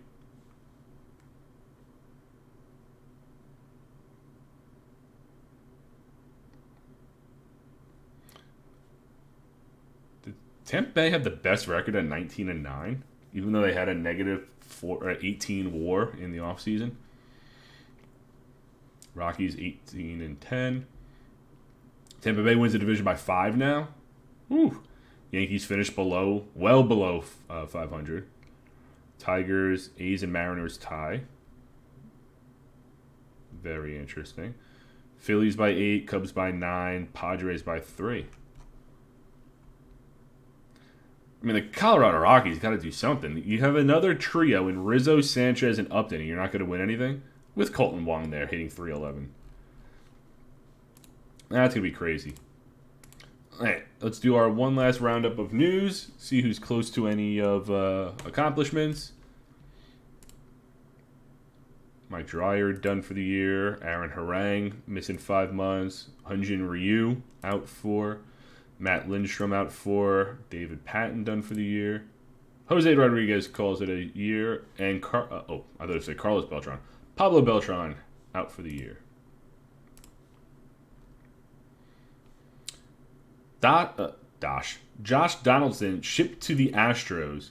Did Tampa Bay have the best record at 19-9, even though they had a negative 18 WAR in the offseason? Rockies 18-10. Tampa Bay wins the division by 5 now. Woo. Yankees finish well below 500. Tigers, A's, and Mariners tie. Very interesting. Phillies by 8, Cubs by 9, Padres by 3. I mean, the Colorado Rockies got to do something. You have another trio in Rizzo, Sanchez, and Upton, and you're not going to win anything? With Colton Wong there hitting .311. That's going to be crazy. All right, let's do our one last roundup of news. See who's close to any of accomplishments. Mike Dreyer done for the year. Aaron Harang missing 5 months. Hyun-Jin Ryu out 4. Matt Lindstrom out 4. David Patton done for the year. Jose Rodriguez calls it a year. And I thought it said Carlos Beltran. Pablo Beltran out for the year. Josh Donaldson shipped to the Astros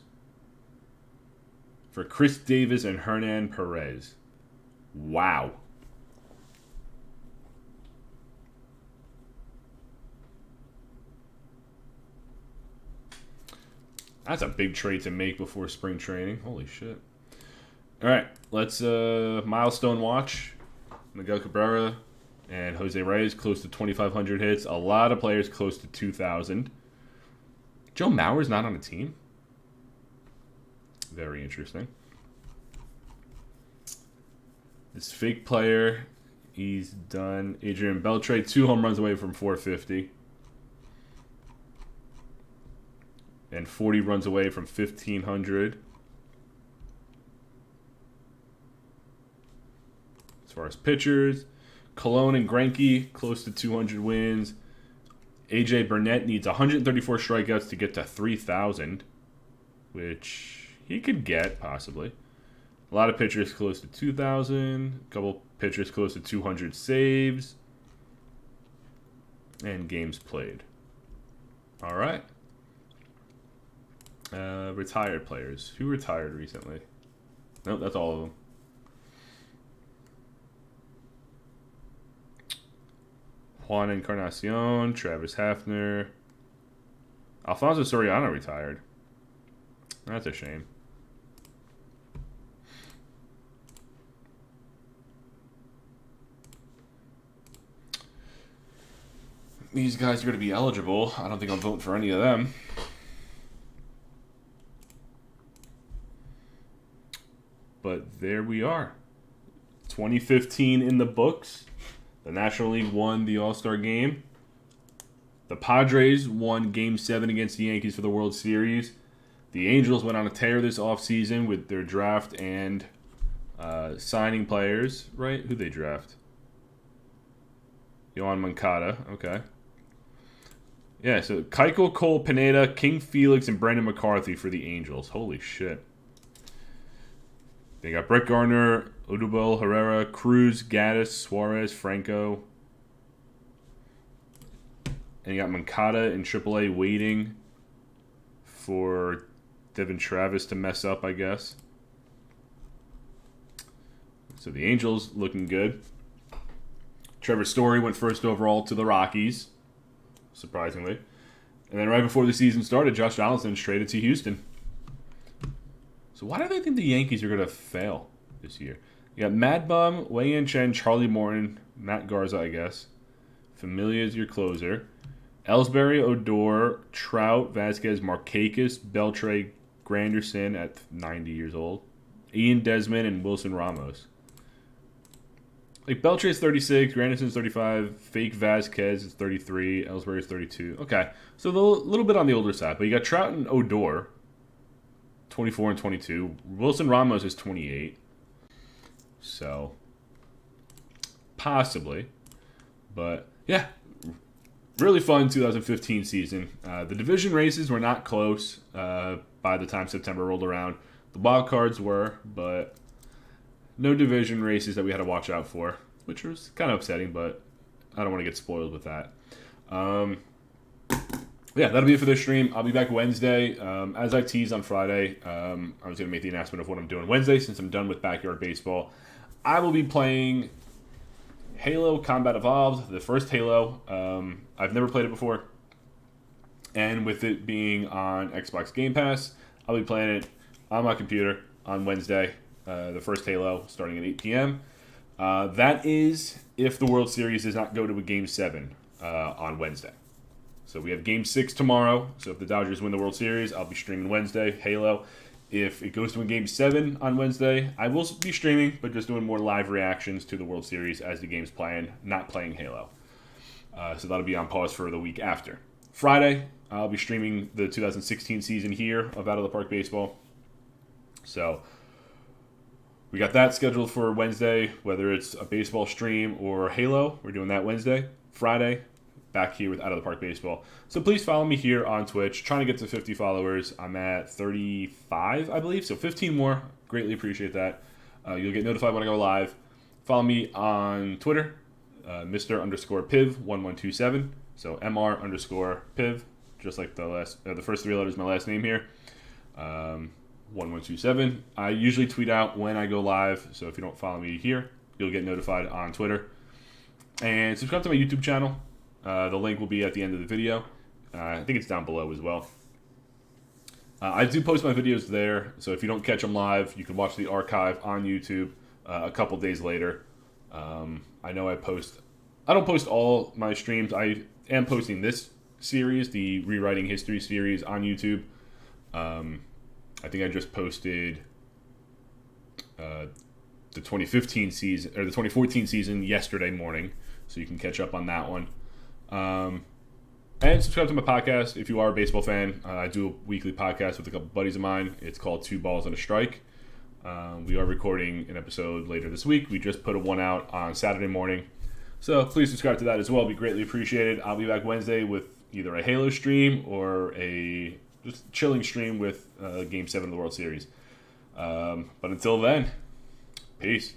for Chris Davis and Hernan Perez. Wow. That's a big trade to make before spring training. Holy shit. All right, let's milestone watch. Miguel Cabrera and Jose Reyes close to 2,500 hits. A lot of players close to 2,000. Joe Mauer's not on a team. Very interesting. This fake player, he's done. Adrian Beltre, 2 home runs away from 450. And 40 runs away from 1,500. As far as pitchers, Colon and Greinke close to 200 wins. AJ Burnett needs 134 strikeouts to get to 3,000, which he could get, possibly. A lot of pitchers close to 2,000. A couple pitchers close to 200 saves. And games played. All right. Retired players. Who retired recently? Nope, that's all of them. Juan Encarnacion, Travis Hafner. Alfonso Soriano retired. That's a shame. These guys are going to be eligible. I don't think I'm voting for any of them. But there we are. 2015 in the books. The National League won the All-Star game. The Padres won Game 7 against the Yankees for the World Series. The Angels went on a tear this offseason with their draft and signing players. Right? Who'd they draft? Yohan Moncada. Okay. Yeah, so Keuchel, Cole, Pineda, King Felix, and Brandon McCarthy for the Angels. Holy shit. They got Brett Gardner, Odubel, Herrera, Cruz, Gaddis, Suarez, Franco. And you got Moncada in AAA waiting for Devin Travis to mess up, I guess. So the Angels looking good. Trevor Story went first overall to the Rockies, surprisingly. And then right before the season started, Josh Donaldson traded to Houston. So why do they think the Yankees are going to fail this year? You got Mad Bum, Wei Yin Chen, Charlie Morton, Matt Garza, I guess. Familia is your closer. Ellsbury, Odor, Trout, Vasquez, Markakis, Beltre, Granderson at 90 years old. Ian Desmond, and Wilson Ramos. Like, Beltre is 36, Granderson's 35, fake Vasquez is 33, Ellsbury is 32. Okay, so a little bit on the older side. But you got Trout and Odor, 24 and 22. Wilson Ramos is 28. So, possibly. But, yeah, really fun 2015 season. The division races were not close by the time September rolled around. The wild cards were, but no division races that we had to watch out for, which was kind of upsetting, but I don't want to get spoiled with that. Yeah, that'll be it for this stream. I'll be back Wednesday. As I teased on Friday, I was going to make the announcement of what I'm doing Wednesday since I'm done with Backyard Baseball. I will be playing Halo Combat Evolved, the first Halo. I've never played it before. And with it being on Xbox Game Pass, I'll be playing it on my computer on Wednesday, the first Halo, starting at 8 p.m. That is if the World Series does not go to a Game 7 on Wednesday. So we have Game 6 tomorrow. So if the Dodgers win the World Series, I'll be streaming Wednesday, Halo. If it goes to a Game 7 on Wednesday, I will be streaming, but just doing more live reactions to the World Series as the game's playing, not playing Halo. So that'll be on pause for the week after. Friday, I'll be streaming the 2016 season here of Out of the Park Baseball. So we got that scheduled for Wednesday, whether it's a baseball stream or Halo. We're doing that Wednesday. Friday, back here with Out of the Park Baseball. So please follow me here on Twitch. Trying to get to 50 followers. I'm at 35, I believe. So 15 more. Greatly appreciate that. You'll get notified when I go live. Follow me on Twitter, Mr_Piv1127. So MR_Piv, just like the first 3 letters of my last name here. 1127. I usually tweet out when I go live, so if you don't follow me here, you'll get notified on Twitter. And subscribe to my YouTube channel. The link will be at the end of the video. I think it's down below as well. I do post my videos there, so if you don't catch them live, you can watch the archive on YouTube a couple days later. I know I don't post all my streams. I am posting this series, the Rewriting History series, on YouTube. I think I just posted the 2015 season or the 2014 season yesterday morning, so you can catch up on that one. And subscribe to my podcast if you are a baseball fan. I do a weekly podcast with a couple buddies of mine. It's called 2 Balls and a Strike. We are recording an episode later this week. We just put one out on Saturday morning. So please subscribe to that as well. It'd be greatly appreciated. I'll be back Wednesday with either a Halo stream or a just chilling stream with Game 7 of the World Series. But until then, peace.